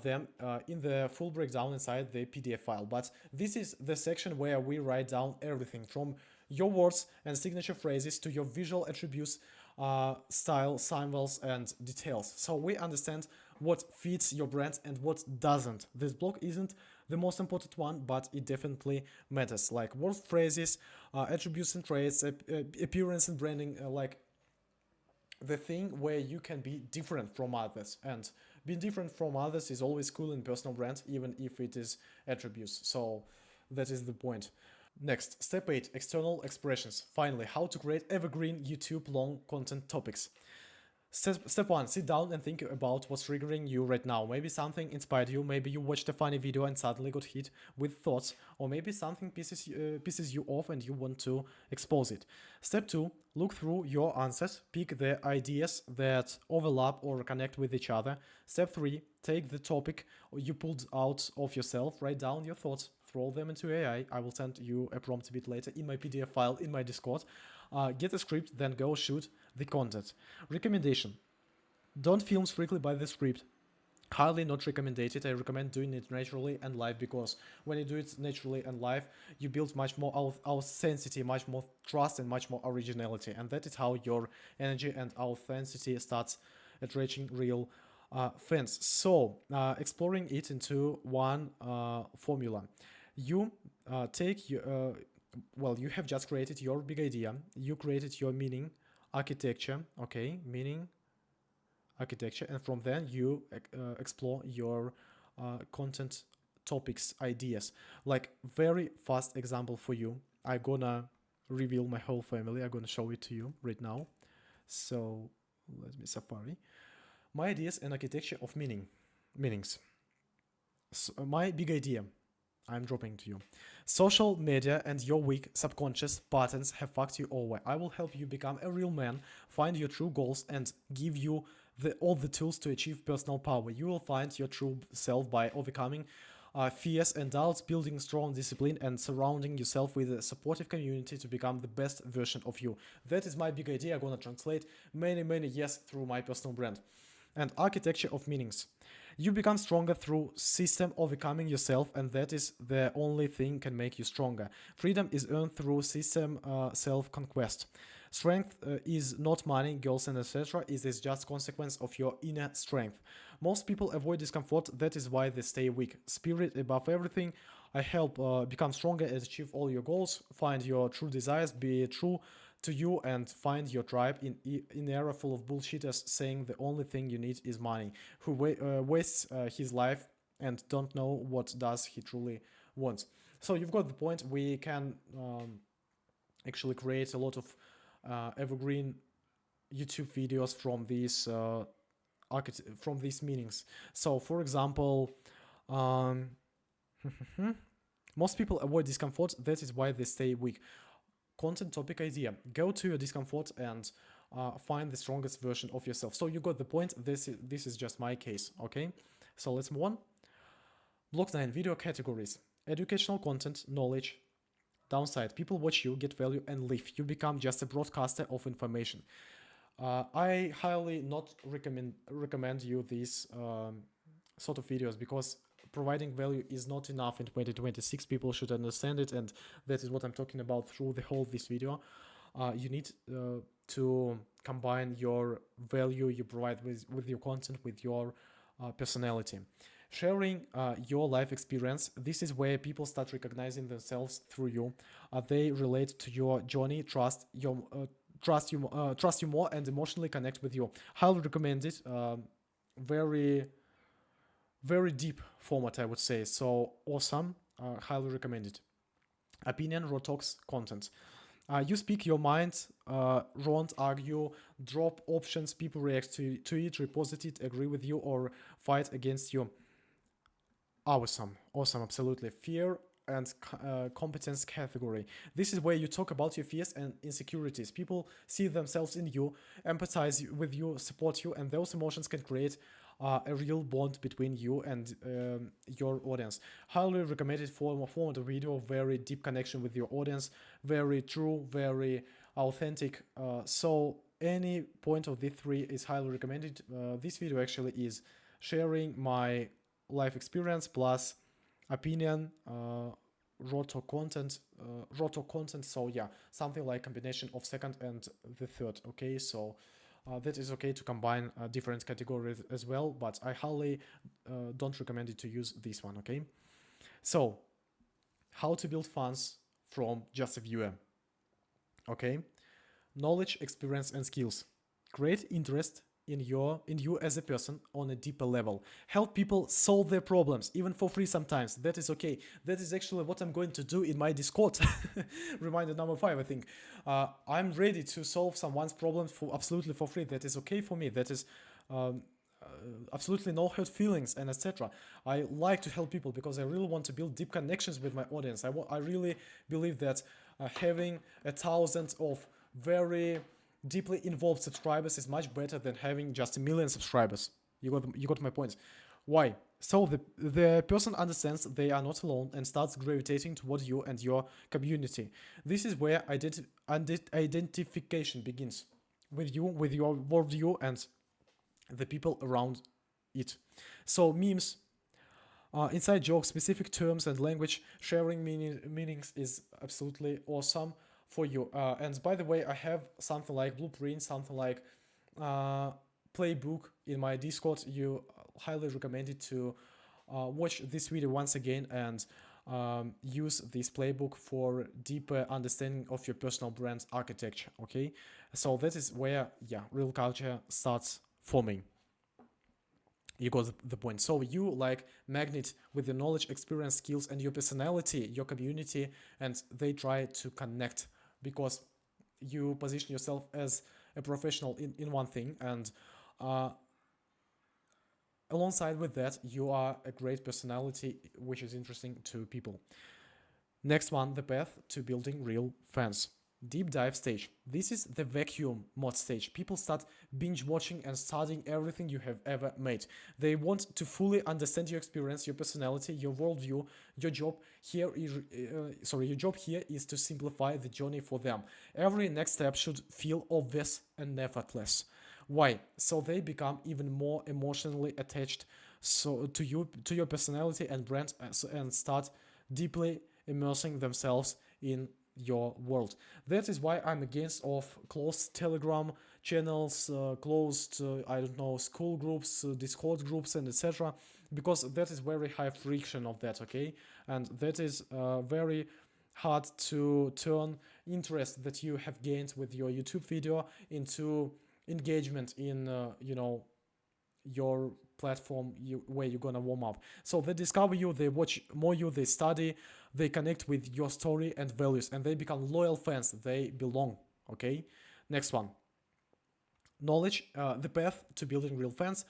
them in the full breakdown inside the PDF file. But this is the section where we write down everything from your words and signature phrases to your visual attributes, style, symbols, and details. So we understand what fits your brand and what doesn't. This block isn't the most important one, but it definitely matters. Like word phrases, attributes and traits, appearance and branding, like the thing where you can be different from others, and being different from others is always cool in personal brand, even if it is attributes. So that is the point. Next, step 8, external expressions. Finally, how to create evergreen YouTube long content topics. Step one, sit down and think about what's triggering you right now. Maybe something inspired you, maybe you watched a funny video and suddenly got hit with thoughts, or maybe something pisses you off and you want to expose it. Step two, look through your answers, pick the ideas that overlap or connect with each other. Step three, take the topic you pulled out of yourself, write down your thoughts, throw them into AI. I will send you a prompt a bit later in my PDF file in my Discord. Get a script, then go shoot the content. Recommendation: don't film strictly by the script. Highly not recommended. I recommend doing it naturally and live, because when you do it naturally and live, you build much more authenticity, much more trust, and much more originality. And that is how your energy and authenticity starts attracting real fans. So, exploring it into one formula. You take your you have just created your big idea. You created your meaning architecture, okay, meaning architecture, and from then you explore your content topics, ideas. Like, very fast example for you. I'm gonna reveal my whole family. I'm gonna show it to you right now. So let me Safari. My ideas and architecture of meanings. So, my big idea, I'm dropping to you. Social media and your weak subconscious patterns have fucked you over. I will help you become a real man, find your true goals, and give you all the tools to achieve personal power. You will find your true self by overcoming fears and doubts, building strong discipline, and surrounding yourself with a supportive community to become the best version of you. That is my big idea. I'm gonna translate many years through my personal brand. And architecture of meanings. You become stronger through system overcoming yourself, and that is the only thing can make you stronger. Freedom is earned through system self-conquest. Strength is not money, girls, and etc. It is just consequence of your inner strength. Most people avoid discomfort. That is why they stay weak. Spirit above everything. I help become stronger and achieve all your goals. Find your true desires. Be true to you and find your tribe in an era full of bullshitters saying the only thing you need is money, who wastes his life and don't know what does he truly wants. So you've got the point. We can actually create a lot of evergreen YouTube videos from these from these meanings. So for example, most people avoid discomfort. That is why they stay weak. Content topic idea. Go to your discomfort and find the strongest version of yourself. So you got the point. This is just my case. Okay. So let's move on. Block 9 video categories: educational content, knowledge. Downside: people watch you, get value, and leave. You become just a broadcaster of information. I highly not recommend you these sort of videos, because providing value is not enough in 2026. People should understand it, and that is what I'm talking about through the whole this video. You need to combine your value you provide with your content, with your personality. Sharing your life experience. This is where people start recognizing themselves through you. They relate to your journey, trust you more, and emotionally connect with you. Highly recommend it. Very deep format, I would say. So awesome. Highly recommended. Opinion, raw talks, content. You speak your mind, don't argue, drop options, people react to it, reposit it, agree with you, or fight against you. Awesome, absolutely. Fear and competence category. This is where you talk about your fears and insecurities. People see themselves in you, empathize with you, support you, and those emotions can create a real bond between you and your audience. Highly recommended format of video, very deep connection with your audience, very true, very authentic. So any point of the three is highly recommended. This video actually is sharing my life experience plus opinion, raw talk content. So yeah, something like combination of second and the third. Okay, so that is okay to combine different categories as well, but I highly don't recommend it to use this one. Okay, so how to build fans from just a viewer. Okay, knowledge, experience, and skills. Create interest in you as a person on a deeper level. Help people solve their problems, even for free sometimes. That is okay. That is actually what I'm going to do in my Discord. Reminder number 5, I think. I'm ready to solve someone's problems for absolutely for free. That is okay for me. That is absolutely no hurt feelings and etc. I like to help people because I really want to build deep connections with my audience. I really believe that having 1,000 of very deeply involved subscribers is much better than having just 1 million subscribers. You got my point. Why? So the person understands they are not alone and starts gravitating towards you and your community. This is where identification begins with you, with your worldview and the people around it. So memes, inside jokes, specific terms and language sharing meanings is absolutely awesome for you. And by the way, I have something like blueprint, something like playbook in my Discord. You highly recommend it to watch this video once again and use this playbook for deeper understanding of your personal brand architecture. Okay, so that is where real culture starts forming. You got the point. So you like magnet with the knowledge, experience, skills, and your personality, your community, and they try to connect because you position yourself as a professional in one thing, and alongside with that, you are a great personality, which is interesting to people. Next one, the path to building real fans. Deep dive stage. This is the vacuum mod stage. People start binge watching and studying everything you have ever made. They want to fully understand your experience, your personality, your worldview. Your job here is to simplify the journey for them. Every next step should feel obvious and effortless. Why? So they become even more emotionally attached to you, to your personality and brand, and start deeply immersing themselves in your world. That is why I'm against of closed Telegram channels, closed I don't know, school groups, Discord groups, and etc. Because that is very high friction of that. Okay, and that is very hard to turn interest that you have gained with your YouTube video into engagement in your platform where you're gonna warm up. So they discover you, they watch more you, they study, they connect with your story and values, and they become loyal fans. They belong. Okay, next one. Knowledge, the path to building real fans.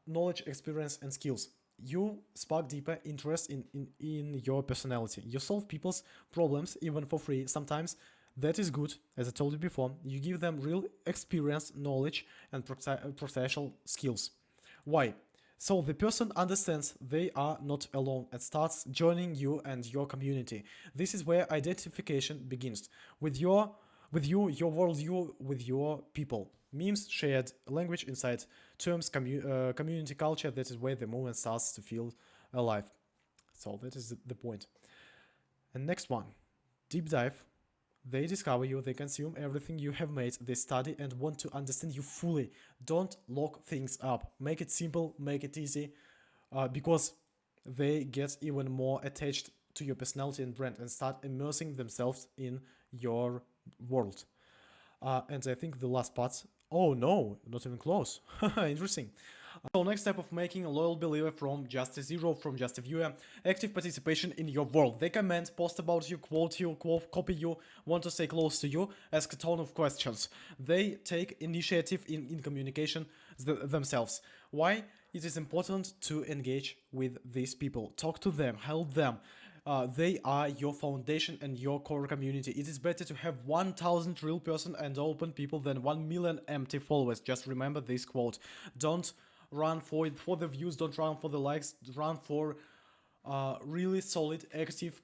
Knowledge, experience, and skills. You spark deeper interest in your personality. You solve people's problems even for free sometimes. That is good. As I told you before, you give them real experience, knowledge, and professional skills. Why? So the person understands they are not alone and starts joining you and your community. This is where identification begins with you, your worldview, with your people. Memes, shared language, inside terms, community culture. That is where the movement starts to feel alive. So that is the point. And next one, deep dive. They discover you, they consume everything you have made, they study and want to understand you fully. Don't lock things up. Make it simple, make it easy, because they get even more attached to your personality and brand and start immersing themselves in your world. And I think the last part, oh no, not even close. Interesting. So next step of making a loyal believer from just a zero, from just a viewer, active participation in your world. They comment, post about you, quote you, copy you, want to stay close to you, ask a ton of questions. They take initiative in communication themselves. Why? It is important to engage with these people, talk to them, help them. They are your foundation and your core community. It is better to have 1,000 real person and open people than 1 million empty followers. Just remember this quote. Don't run for the views, don't run for the likes, run for really solid, active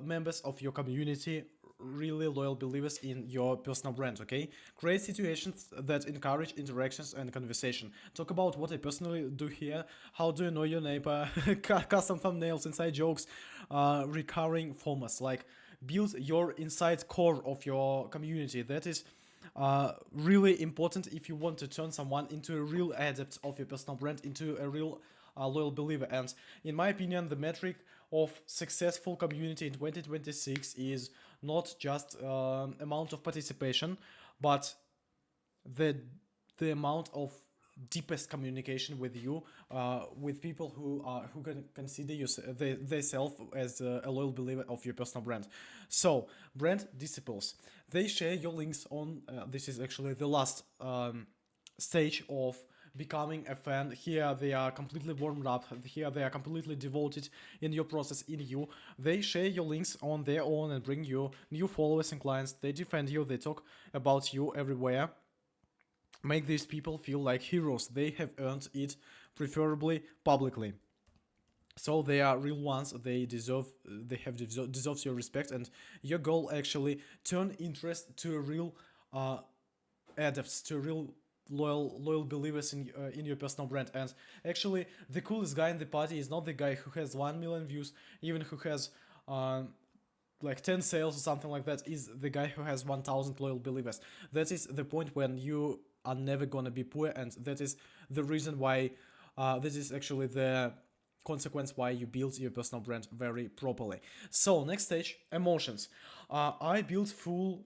members of your community, really loyal believers in your personal brand. Okay, create situations that encourage interactions and conversation. Talk about what I personally do here, how do you know your neighbor, custom thumbnails, inside jokes, recurring formats. Like, build your inside core of your community. That is really important if you want to turn someone into a real adept of your personal brand, into a real loyal believer. And in my opinion, the metric of successful community in 2026 is not just amount of participation, but the the amount of deepest communication with you, with people who can consider you themselves as a loyal believer of your personal brand. So brand disciples, they share your links on. This is actually the last stage of becoming a fan. Here they are completely warmed up. Here they are completely devoted in your process, in you. They share your links on their own and bring you new followers and clients. They defend you. They talk about you everywhere. Make these people feel like heroes. They have earned it, preferably publicly. So they are real ones. They deserve. They have deserves your respect. And your goal actually turn interest to a real adepts, to real loyal believers in your personal brand. And actually, the coolest guy in the party is not the guy who has 1 million views, even who has like 10 sales or something like that, is the guy who has 1,000 loyal believers. That is the point when you are never gonna be poor, and that is the reason why this is actually the consequence why you build your personal brand very properly. So next stage, emotions. I build full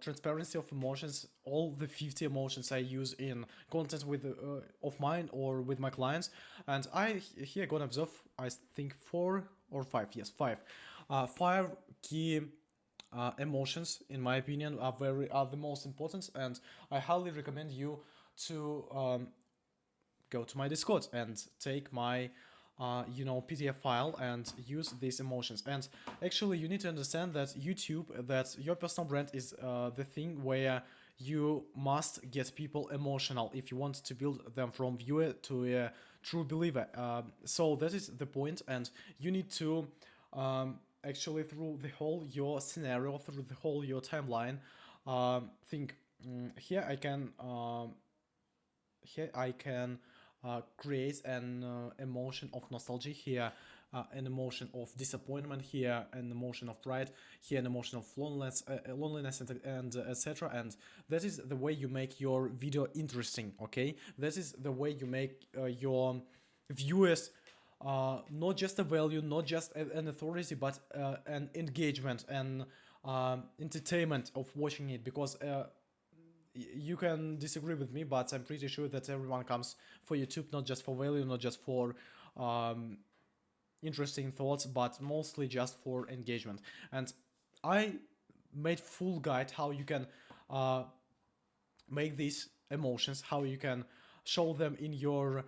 transparency of emotions, all the 50 emotions I use in content with of mine or with my clients. And I here gonna observe, I think 5 key emotions, in my opinion, are the most important, and I highly recommend you to go to my Discord and take my PDF file and use these emotions. And actually, you need to understand that that your personal brand is the thing where you must get people emotional if you want to build them from viewer to a true believer. So that is the point, and you need to actually through the whole your scenario, through the whole your timeline, think here I can create an emotion of nostalgia here, an emotion of disappointment here, an emotion of pride here, an emotion of loneliness and etc. And that is the way you make your video interesting. Okay, that is the way you make your viewers not just a value, not just an authority, but an engagement and entertainment of watching it. Because you can disagree with me, but I'm pretty sure that everyone comes for YouTube not just for value, not just for interesting thoughts, but mostly just for engagement. And I made full guide how you can make these emotions, how you can show them in your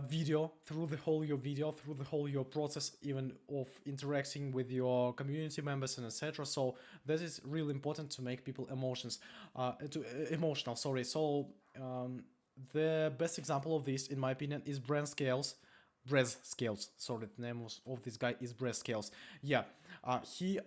video, through the whole your video, through the whole your process, even of interacting with your community members and etc. So that is really important to make people emotional. Sorry. So the best example of this, in my opinion, is Brez Scales. Sorry, the name of this guy is Brez Scales. Yeah, he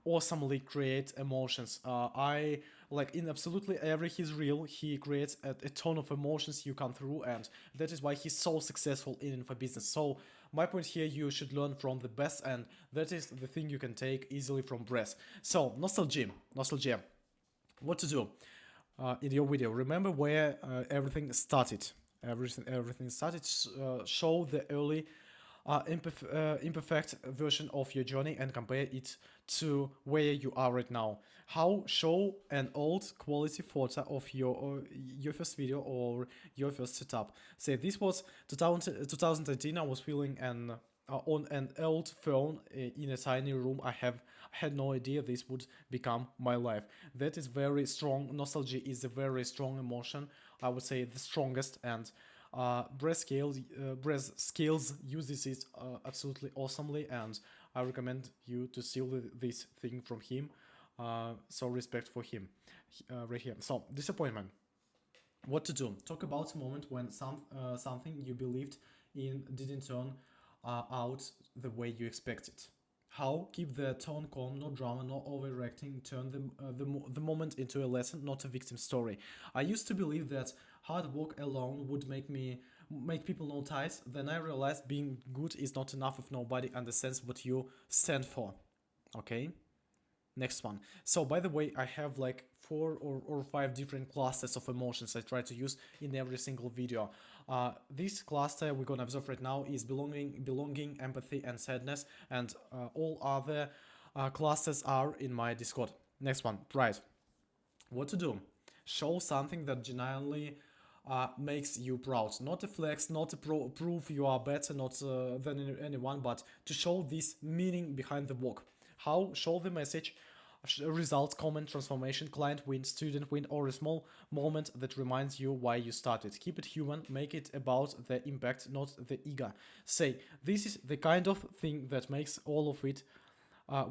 awesomely creates emotions. I like in absolutely every his reel, he creates a ton of emotions you come through, and that is why he's so successful in info business. So my point here, you should learn from the best, and that is the thing you can take easily from Brez. So nostalgia. What to do in your video? Remember where everything started. Everything started. Show the early imperfect version of your journey and compare it to where you are right now. How show an old quality photo of your first video or your first setup. Say this was 2013. I was feeling on an old phone in a tiny room. I had no idea this would become my life. That is very strong. Nostalgia is a very strong emotion. I would say the strongest, and Brez Scales uses it absolutely awesomely, and I recommend you to steal this thing from him. So respect for him right here. So disappointment. What to do? Talk about a moment when something you believed in didn't turn out the way you expected. How keep the tone calm, no drama, no overreacting, turn the moment into a lesson, not a victim story. I used to believe that hard work alone would make people notice. Then I realized being good is not enough if nobody understands what you stand for. Okay? Next one. So by the way, I have like 4 or 5 different clusters of emotions I try to use in every single video. This cluster we're gonna observe right now is belonging, empathy, and sadness, and all other clusters are in my Discord. Next one, pride. What to do? Show something that genuinely makes you proud. Not a flex, not to prove you are better not than anyone, but to show this meaning behind the work. How? Show the message, result, comment, transformation, client win, student win, or a small moment that reminds you why you started. Keep it human, make it about the impact, not the ego. Say, this is the kind of thing that makes all of it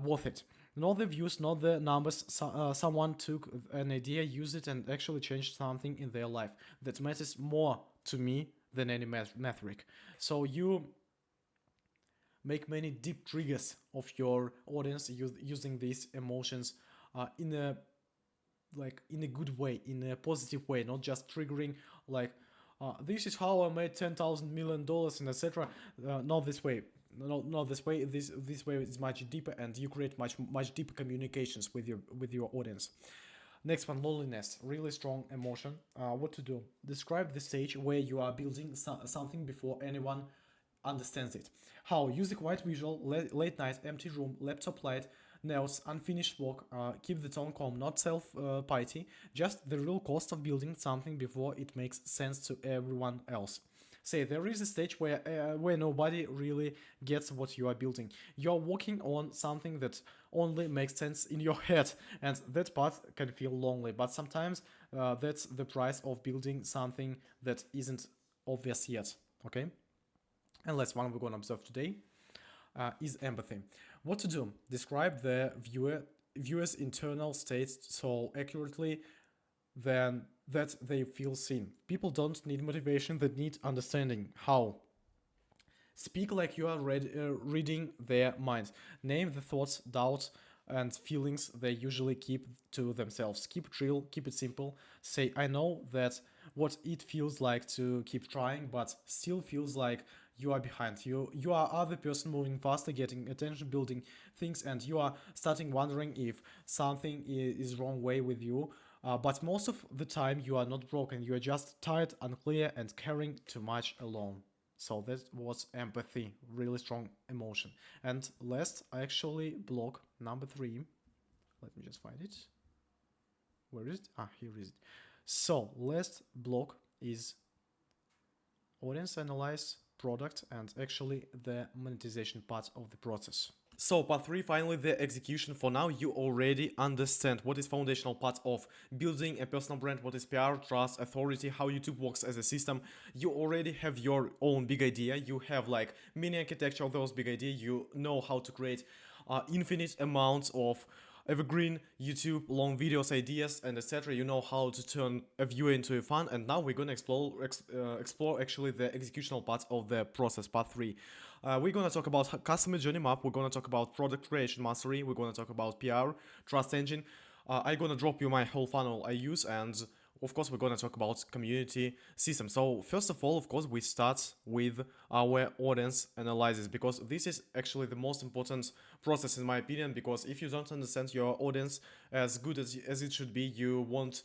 worth it. Not the views, not the numbers. Someone took an idea, used it, and actually changed something in their life. That matters more to me than any metric. So you make many deep triggers of your audience using these emotions in a in a good way, in a positive way, not just triggering like this is how I made $10,000 million and etc. Not this way. Not this way. This way is much deeper, and you create much deeper communications with your audience. Next one, loneliness, really strong emotion. What to do? Describe the stage where you are building something before anyone understands it. How? Use a quiet visual, late night, empty room, laptop light, nails, unfinished work. Keep the tone calm, not self-pity. Just the real cost of building something before it makes sense to everyone else. Say there is a stage where nobody really gets what you are building. You're working on something that only makes sense in your head, and that part can feel lonely. But sometimes that's the price of building something that isn't obvious yet. Okay. And last one we're gonna observe today is empathy. What to do? Describe the viewer's internal state so accurately then that they feel seen. People don't need motivation; they need understanding. How? Speak like you are reading their minds. Name the thoughts, doubts, and feelings they usually keep to themselves. Keep it real, keep it simple. Say, I know that what it feels like to keep trying, but still feels like you are behind. You are other person moving faster, getting attention, building things, and you are starting wondering if something is wrong way with you. But most of the time, you are not broken. You are just tired, unclear, and carrying too much alone. So that was empathy, really strong emotion. And last, actually, block number 3. Let me just find it. Where is it? Ah, here is it. So last block is audience analyze, product, and actually the monetization part of the process. So part 3, finally the execution. For now you already understand what is foundational part of building a personal brand, what is PR, trust, authority, how YouTube works as a system. You already have your own big idea, you have like mini architecture of those big ideas, you know how to create infinite amounts of evergreen YouTube long videos, ideas, and etc. You know how to turn a viewer into a fan, and now we're gonna explore actually the executional part of the process, part 3. We're gonna talk about customer journey map. We're gonna talk about product creation mastery. We're gonna talk about PR, trust engine. I'm gonna drop you my whole funnel I use, and of course we're gonna talk about community system. So first of all, of course, we start with our audience analysis, because this is actually the most important process in my opinion, because if you don't understand your audience as good as it should be, you won't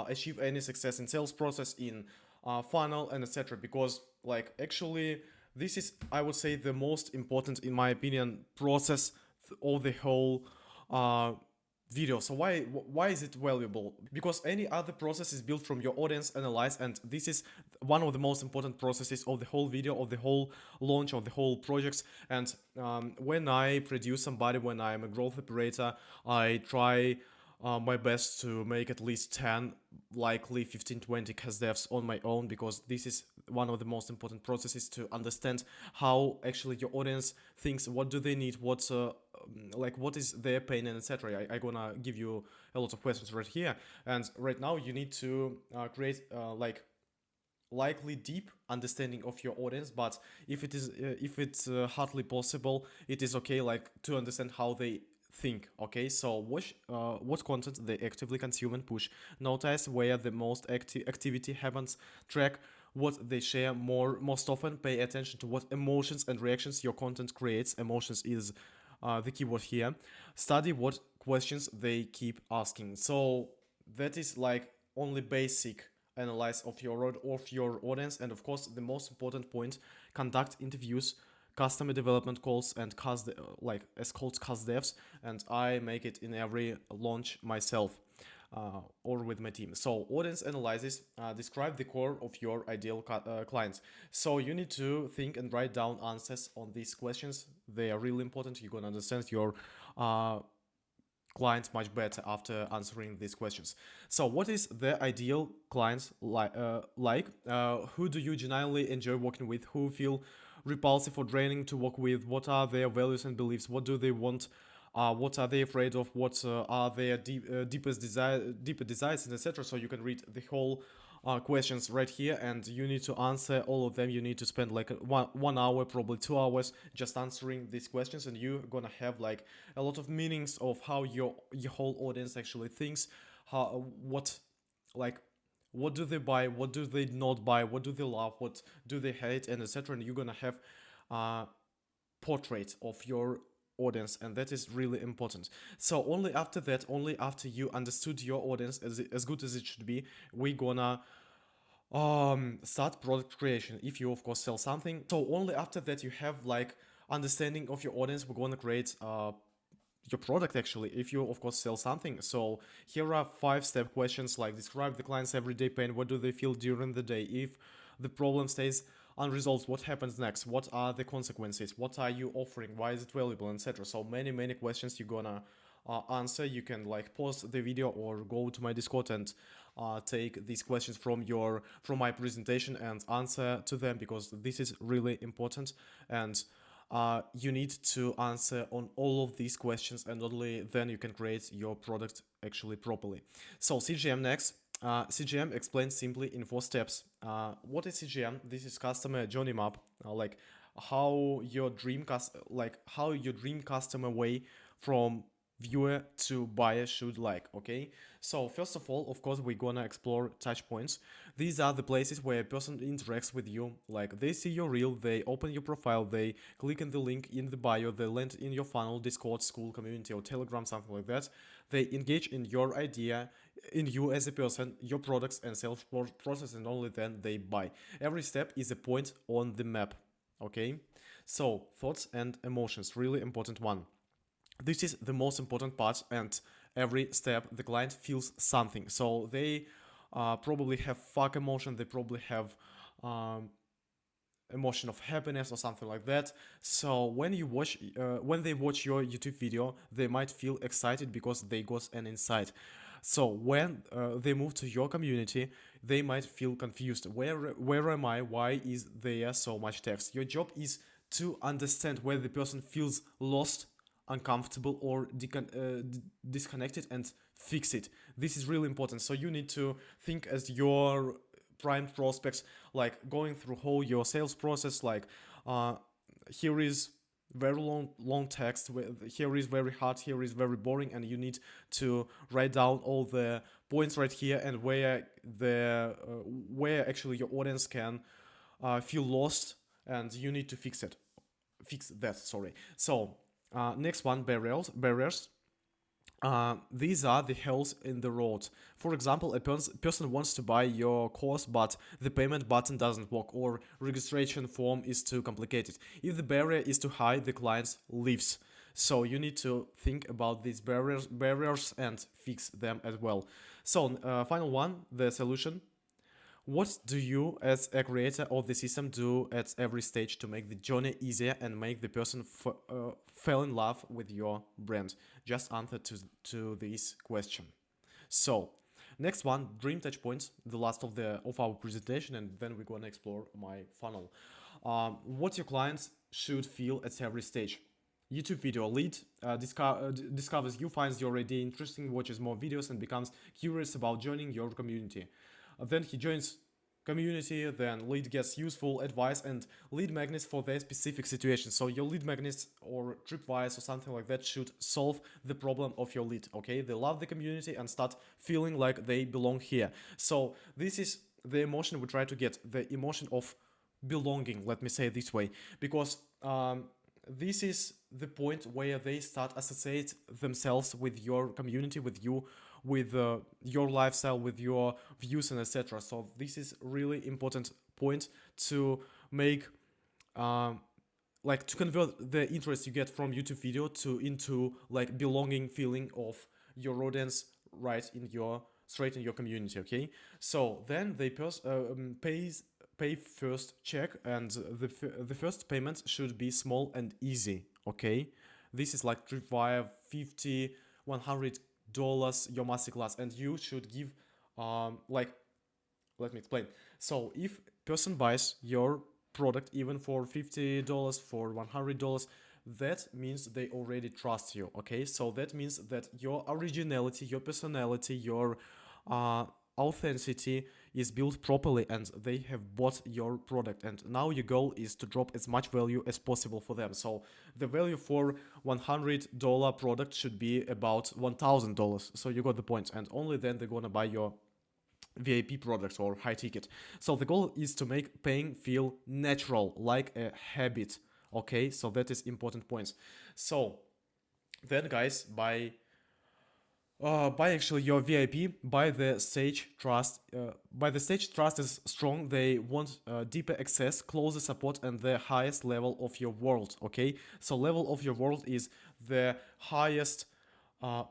achieve any success in sales process, in funnel, and etc. Because like actually this is, I would say, the most important, in my opinion, process of the whole video. So why is it valuable? Because any other process is built from your audience analyze, and this is one of the most important processes of the whole video, of the whole launch, of the whole projects. And when I produce somebody, when I'm a growth operator, I try my best to make at least 10, likely 15, 20 cast devs on my own, because this is one of the most important processes to understand how actually your audience thinks, what do they need, what is their pain, and etc. I gonna give you a lot of questions right here, and right now you need to create likely deep understanding of your audience. But if it's hardly possible, it is okay like to understand how they think. Okay, so what content they actively consume and push, notice where the most activity happens, track what they share most often, pay attention to what emotions and reactions your content creates. Emotions is the keyword here. Study what questions they keep asking. So that is like only basic analyze of your audience. And of course the most important point, conduct interviews, customer development calls, and as called cast devs, and I make it in every launch myself. or with my team. So audience analysis describe the core of your ideal clients. So you need to think and write down answers on these questions. They are really important. You're gonna understand your clients much better after answering these questions. So, what is the ideal clients who do you genuinely enjoy working with? Who feel repulsive or draining to work with? What are their values and beliefs? What do they want? What are they afraid of? What are their deeper desires, and etc. So you can read the whole questions right here, and you need to answer all of them. You need to spend like one hour, probably 2 hours, just answering these questions, and you're gonna have like a lot of meanings of how your whole audience actually thinks, how like what do they buy, what do they not buy, what do they love, what do they hate, and etc. And you're gonna have uh, portrait of your audience, and that is really important. So only after that, only after you understood your audience as good as it should be, we gonna start product creation, if you of course sell something. So only after that you have like understanding of your audience, we're gonna create your product actually, if you of course sell something. So here are 5-step questions, like describe the client's everyday pain. What do they feel during the day? If the problem stays unresolved, what happens next? What are the consequences? What are you offering? Why is it valuable, etc. So many questions you're gonna answer. You can like pause the video or go to my Discord and take these questions from my presentation and answer to them, because this is really important. And you need to answer on all of these questions, and only then you can create your product actually properly. So CGM next. CGM explains simply in 4 steps. What is CGM? This is customer journey map, like how your how your dream customer way from viewer to buyer should like. Okay, so first of all, of course, we're gonna explore touch points. These are the places where a person interacts with you, like they see your reel, they open your profile, they click on the link in the bio, they land in your funnel, Discord, school, community, or Telegram, something like that. They engage in your idea, in you as a person, your products and sales process, and only then they buy. Every step is a point on the map. Okay, so thoughts and emotions, really important one. This is the most important part, and every step the client feels something. So they probably have fuck emotion, they probably have um, emotion of happiness or something like that. So when they watch your YouTube video, they might feel excited because they got an insight. So when they move to your community, they might feel confused. Where am I? Why is there so much text? Your job is to understand where the person feels lost, uncomfortable, or disconnected, and fix it. This is really important. So you need to think as your prime prospects, like going through whole your sales process, like uh, here is very long text, here is very hard, here is very boring, and you need to write down all the points right here, and where actually your audience can feel lost, and you need to fix that, sorry. So next one, barriers. These are the hills in the road. For example, a person wants to buy your course, but the payment button doesn't work, or registration form is too complicated. If the barrier is too high, the client leaves. So you need to think about these barriers and fix them as well. So final one, the solution. What do you, as a creator of the system, do at every stage to make the journey easier and make the person fall in love with your brand? Just answer to this question. So, next one, dream touch points, the last of our presentation, and then we're gonna explore my funnel. What your clients should feel at every stage. YouTube video lead discovers you, finds your idea interesting, watches more videos, and becomes curious about joining your community. Then he joins community, then lead gets useful advice and lead magnets for their specific situation. So your lead magnets or tripwires or something like that should solve the problem of your lead. Okay, they love the community and start feeling like they belong here. So this is the emotion we try to get, the emotion of belonging, let me say it this way, because this is the point where they start associate themselves with your community, with you, with your lifestyle, with your views, and etc. So this is really important point to make, like to convert the interest you get from YouTube video to into like belonging feeling of your audience right in your straight in your community. Okay, so then they pay first check, and the first payment should be small and easy. Okay, this is like via 50 $100 your masterclass, and you should give like, let me explain. So if person buys your product even for $50, for $100, that means they already trust you. Okay, so that means that your originality, your personality, your uh, authenticity is built properly, and they have bought your product, and now your goal is to drop as much value as possible for them. So the value for $100 product should be about $1,000. So you got the point, and only then they're gonna buy your VIP products or high ticket. So the goal is to make paying feel natural, like a habit. Okay, so that is important points. So then, guys, by actually your VIP, by the stage trust, by the stage trust is strong. They want deeper access, closer support, and the highest level of your world. Okay, so level of your world is the highest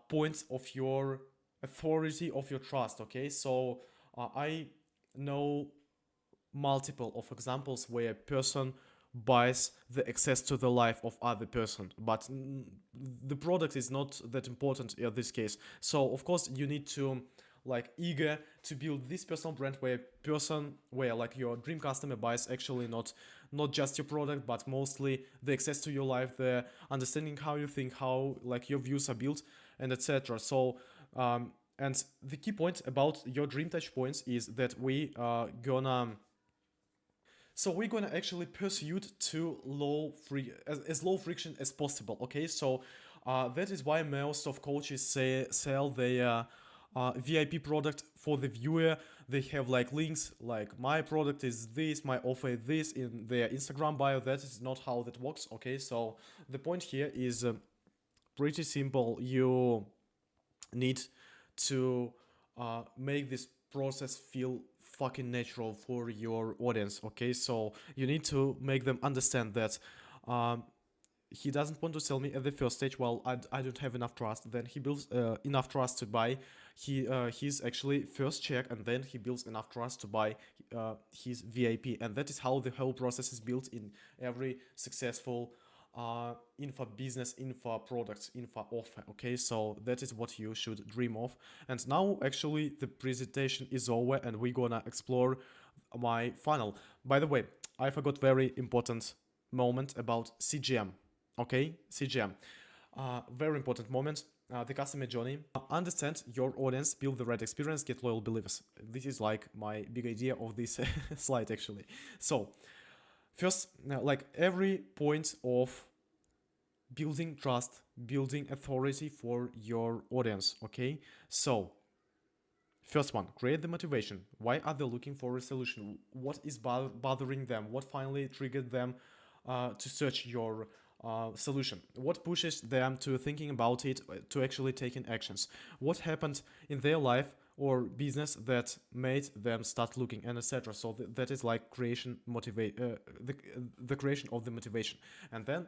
point of your authority, of your trust. Okay, so I know multiple of examples where a person buys the access to the life of other person, but the product is not that important in this case. So of course you need to like eager to build this personal brand where person where like your dream customer buys actually not just your product, but mostly the access to your life, the understanding how you think, how like your views are built, and etc. So and the key point about your dream touch points is that we are gonna so we're gonna actually pursue it to as low friction as possible. Okay, so that is why most of coaches sell their VIP product for the viewer. They have like links like my product is this, my offer is this in their Instagram bio. That is not how that works. Okay, so the point here is pretty simple. You need to make this process feel fucking natural for your audience. Okay, so you need to make them understand that um, he doesn't want to sell me at the first stage. Well, I don't have enough trust. Then he builds enough trust to buy his actually first check, and then he builds enough trust to buy his VIP, and that is how the whole process is built in every successful info business, info products, info offer. Okay, so that is what you should dream of. And now actually the presentation is over, and we're gonna explore my funnel. By the way, I forgot very important moment about CGM. Okay, CGM, very important moment. The customer journey. Understand your audience, build the right experience, get loyal believers. This is like my big idea of this slide actually. So first, like every point of building trust, building authority for your audience. Okay, so first one, create the motivation. Why are they looking for a solution? What is bothering them? What finally triggered them to search your solution? What pushes them to thinking about it, to actually taking actions? What happened in their life or business that made them start looking, and etc. So that is like creation motivate the creation of the motivation. And then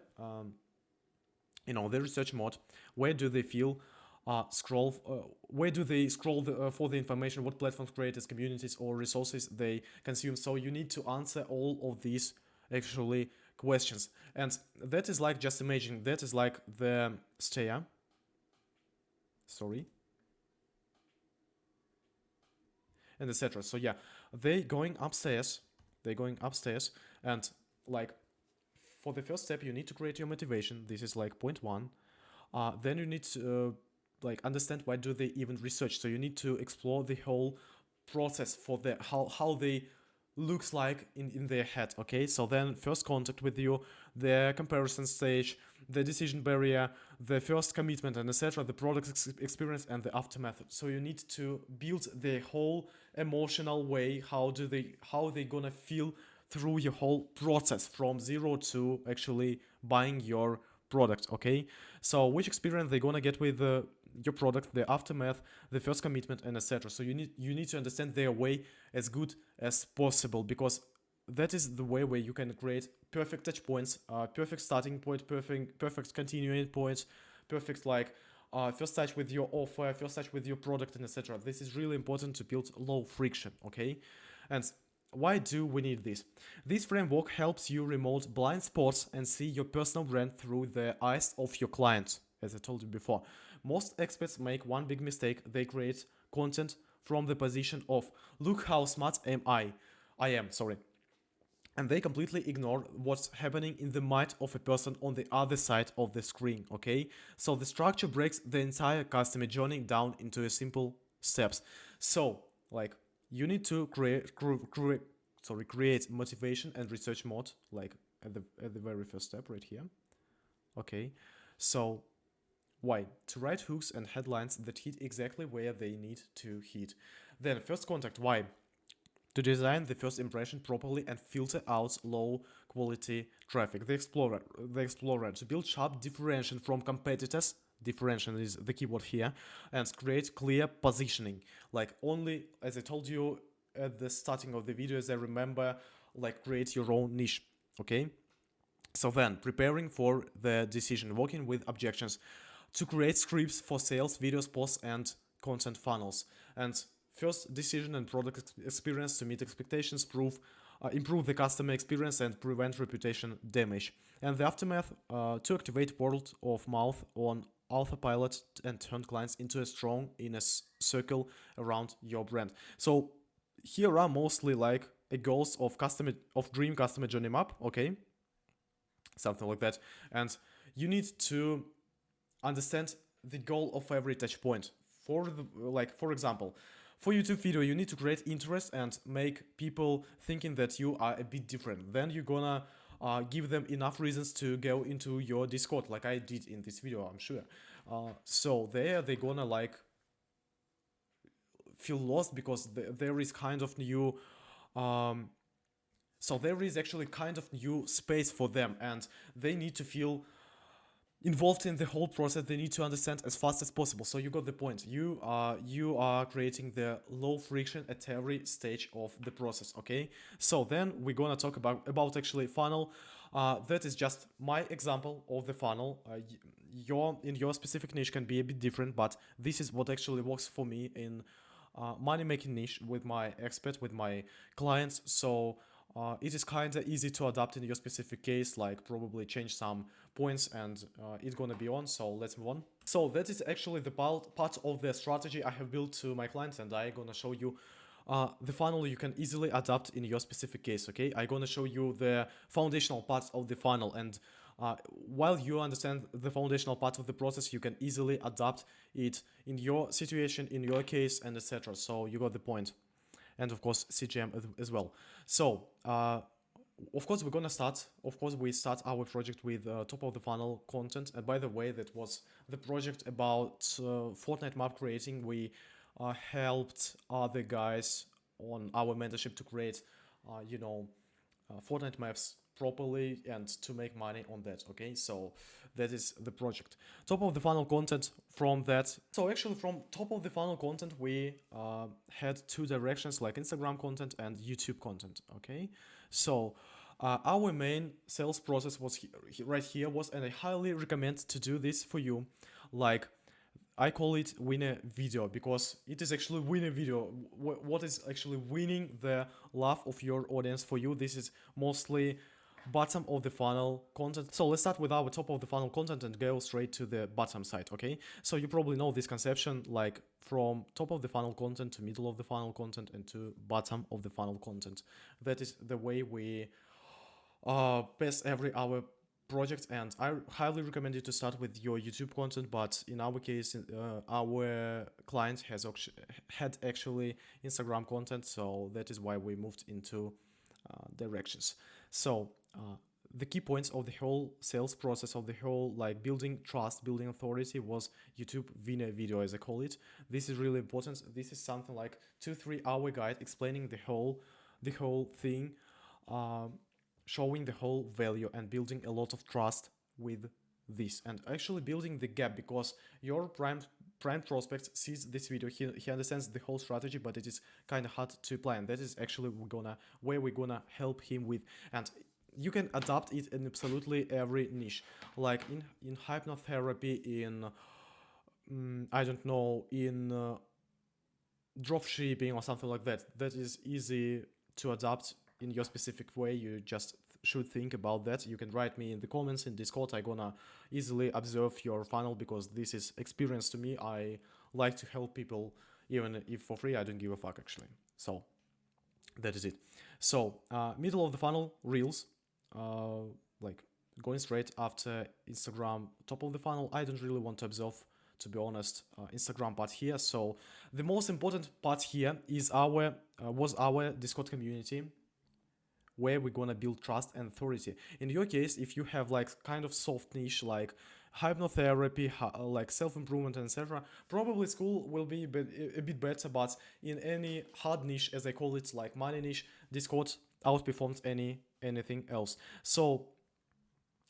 the research mode, where do they feel where do they scroll for the information, what platforms, creators, communities, or resources they consume. So you need to answer all of these actually questions, and that is like, just imagine, that is like the stair, sorry, and etc. So yeah, they're going upstairs, and like for the first step you need to create your motivation. This is like point one. Then you need to like understand why do they even research. So you need to explore the whole process for the how they looks like in their head. Okay, so then first contact with you, the comparison stage, the decision barrier, the first commitment, and etc., the product experience, and the aftermath. So you need to build the whole emotional way, how they gonna feel through your whole process from zero to actually buying your product. Okay, so which experience they gonna get with your product, the aftermath, the first commitment, and etc. So you need to understand their way as good as possible, because that is the way where you can create perfect touch points, perfect starting point, perfect continuing points, perfect like first touch with your offer, first touch with your product, and etc. This is really important to build low friction, okay? And why do we need this? This framework helps you remove blind spots and see your personal brand through the eyes of your client, as I told you before. Most experts make one big mistake. They create content from the position of, look how smart I am, sorry. And they completely ignore what's happening in the mind of a person on the other side of the screen, okay? So the structure breaks the entire customer journey down into a simple steps. So, like, you need to create motivation and research mode, like at the very first step right here. Okay, so why? To write hooks and headlines that hit exactly where they need to hit. Then first contact, why? To design the first impression properly and filter out low quality traffic. The Explorer to build sharp differentiation from competitors. Differentiation is the keyword here, and create clear positioning. Like, only, as I told you at the starting of the videos, I remember, like, create your own niche. Okay. So then, preparing for the decision, working with objections, to create scripts for sales, videos, posts, and content funnels. And first decision and product experience to meet expectations, improve the customer experience and prevent reputation damage. And the aftermath, to activate word of mouth on autopilot and turn clients into a strong inner circle around your brand. So here are mostly like a goals of dream customer journey map, okay, something like that. And you need to understand the goal of every touch point. For example, for YouTube video, you need to create interest and make people thinking that you are a bit different. Then you're gonna give them enough reasons to go into your Discord, like I did in this video, I'm sure. So there they're gonna like feel lost because there is kind of new so there is actually kind of new space for them, and they need to feel involved in the whole process. They need to understand as fast as possible. So you got the point. You are creating the low friction at every stage of the process. Okay. So then we're gonna talk about actually funnel. That is just my example of the funnel. Your specific niche can be a bit different, but this is what actually works for me in money making niche with my expert, with my clients. So it is kind of easy to adapt in your specific case, like probably change some points and it's gonna be on. So let's move on. So that is actually the part of the strategy I have built to my clients, and I'm gonna show you the funnel you can easily adapt in your specific case. Okay, I'm gonna show you the foundational parts of the funnel, and while you understand the foundational part of the process, you can easily adapt it in your situation, in your case, and etc. So you got the point. And of course CGM as well. So of course we're gonna start. Of course we start our project with top of the funnel content. And by the way, that was the project about Fortnite map creating. We helped other guys on our mentorship to create, Fortnite maps properly and to make money on that. Okay, so that is the project. Top of the funnel content from that. So actually from top of the funnel content, we had two directions, like Instagram content and YouTube content. Okay, so our main sales process was right here was, and I highly recommend to do this for you. Like, I call it winner video because it is actually winner video. What is actually winning the love of your audience for you? This is mostly bottom of the funnel content. So let's start with our top of the funnel content and go straight to the bottom side. Okay, so you probably know this conception, like from top of the funnel content to middle of the funnel content and to bottom of the funnel content. That is the way we pass every our project, and I highly recommend you to start with your YouTube content. But in our case, our client had actually Instagram content, so that is why we moved into directions. So the key points of the whole sales process, of the whole like building trust, building authority, was YouTube winner video, as I call it. This is really important. This is something like 2-3 hour guide explaining the whole thing, showing the whole value and building a lot of trust with this, and actually building the gap, because your prime prospect sees this video, he understands the whole strategy, but it is kind of hard to apply, and that is actually where we're gonna help him with. And you can adapt it in absolutely every niche, like in hypnotherapy, in I don't know, in drop shipping or something like that. That is easy to adapt in your specific way. You just should think about that. You can write me in the comments in Discord. I gonna easily observe your funnel because this is experience to me. I like to help people even if for free. I don't give a fuck actually. So that is it. So middle of the funnel, reels, like going straight after Instagram. Top of the funnel, I don't really want to observe, to be honest, Instagram part here. So the most important part here is our was our Discord community, where we're gonna build trust and authority. In your case, if you have like kind of soft niche like hypnotherapy, like self-improvement, etc., probably school will be a bit better. But in any hard niche, as I call it, like money niche, Discord outperforms anything else. So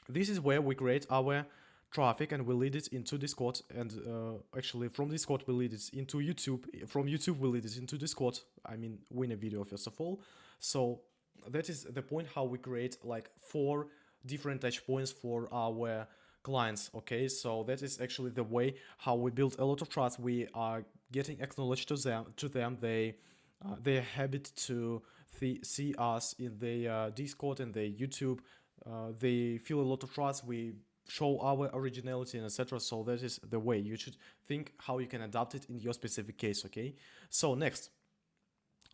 this is where we create our traffic and we lead it into Discord, and actually from Discord we lead it into YouTube, from YouTube we lead it into Discord, I mean win a video first of all. So that is the point how we create like 4 different touch points for our clients. Okay, so that is actually the way how we build a lot of trust. We are getting acknowledged to them. They habit to see us in their Discord and their YouTube. They feel a lot of trust. We show our originality and etc. So that is the way you should think how you can adapt it in your specific case. Okay, so next,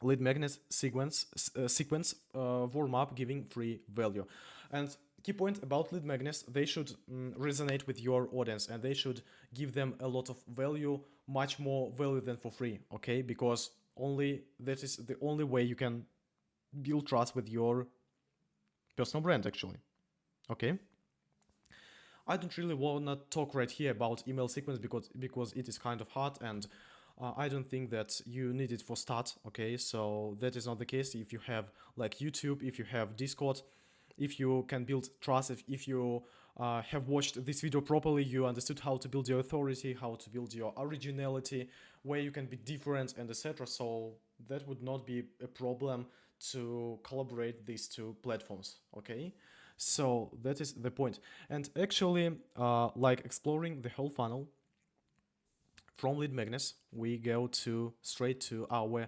lead magnet sequence warm up giving free value. And key point about lead magnets, they should resonate with your audience and they should give them a lot of value, much more value than for free. Okay, because only that is the only way you can build trust with your personal brand actually. Okay, I don't really want to talk right here about email sequence because it is kind of hard, and I don't think that you need it for start. Okay, so that is not the case. If you have like YouTube, if you have Discord, if you can build trust, if you have watched this video properly, you understood how to build your authority, how to build your originality, where you can be different, and etc. So that would not be a problem to collaborate these 2 platforms. Okay, so that is the point. And actually, like exploring the whole funnel from lead magnets, we go to straight to our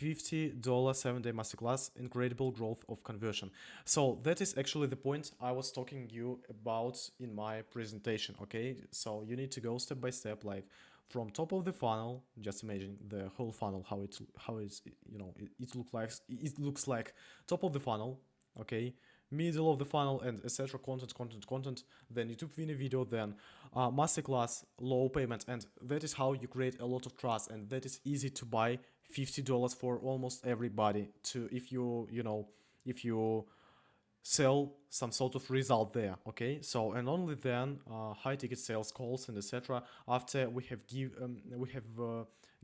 $50 7-day masterclass, incredible growth of conversion. So that is actually the point I was talking you about in my presentation. Okay, so you need to go step by step, like from top of the funnel. Just imagine the whole funnel, how it's it looks like top of the funnel. Okay, middle of the funnel, and etc. Content, then YouTube video, then masterclass, low payment, and that is how you create a lot of trust, and that is easy to buy $50 for almost everybody to if you sell some sort of result there. Okay, so and only then high ticket sales calls and etc. after we have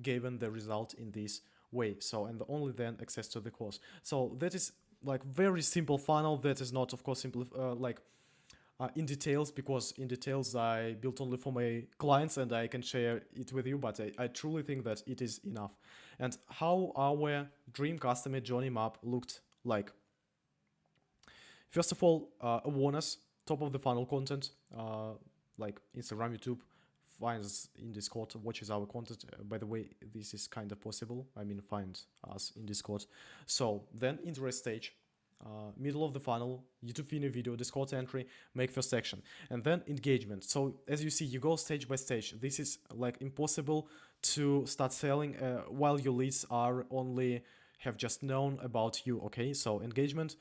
given the result in this way. So and only then access to the course. So that is like very simple funnel. That is not of course simple in details, because in details I built only for my clients and I can share it with you, but I truly think that it is enough. And how our dream customer journey map looked like. First of all, awareness, top of the funnel content, like Instagram, YouTube, finds in Discord, watches our content. By the way, this is kind of possible. I mean, find us in Discord. So then interest stage, middle of the funnel, YouTube video, Discord entry, make first action, and then engagement. So as you see, you go stage by stage. This is like impossible to start selling while your leads are only have just known about you. Okay, so engagement.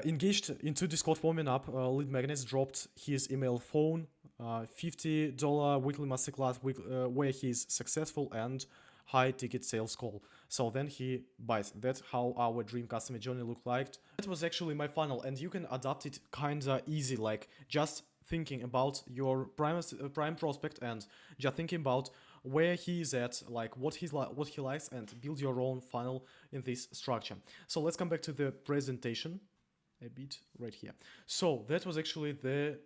Engaged into Discord warming up, Lead Magnets dropped his email phone, $50 weekly masterclass where he's successful and high ticket sales call. So then he buys. That's how our dream customer journey looked like. That was actually my funnel, and you can adapt it kinda easy, like just thinking about your prime prospect and just thinking about where he is at, like what he likes, and build your own funnel in this structure. So let's come back to the presentation a bit right here. So that was actually the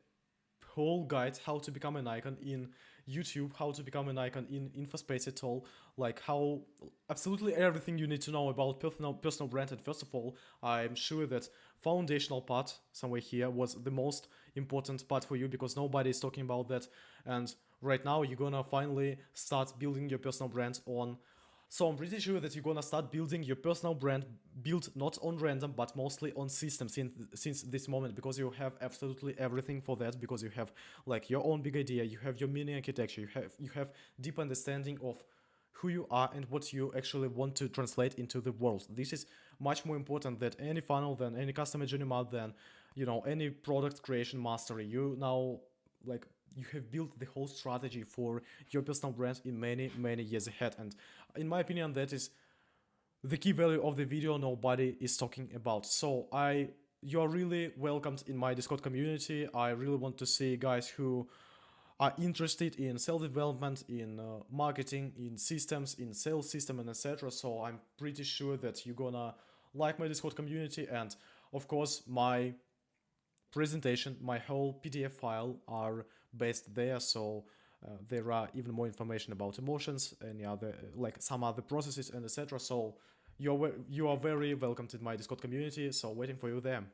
whole guide how to become an icon in YouTube, how to become an icon in InfoSpace at all, like how absolutely everything you need to know about personal brand. And first of all, I'm sure that foundational part somewhere here was the most important part for you, because nobody is talking about that. And right now you're gonna finally start building your personal brand on. So I'm pretty sure that you're gonna start building your personal brand built not on random but mostly on systems since this moment, because you have absolutely everything for that, because you have like your own big idea, you have your mini architecture, you have deep understanding of who you are and what you actually want to translate into the world. This is much more important than any funnel, than any customer journey map, than any product creation mastery. You now, like, you have built the whole strategy for your personal brand in many years ahead. And in my opinion, that is the key value of the video nobody is talking about. So you are really welcomed in my Discord community. I really want to see guys who are interested in self-development, in marketing, in systems, in sales system, and etc. So I'm pretty sure that you're gonna like my Discord community. And of course my presentation, my whole PDF file are based there. So there are even more information about emotions, any other like some other processes and etc. So you are very welcome to my Discord community. So waiting for you there.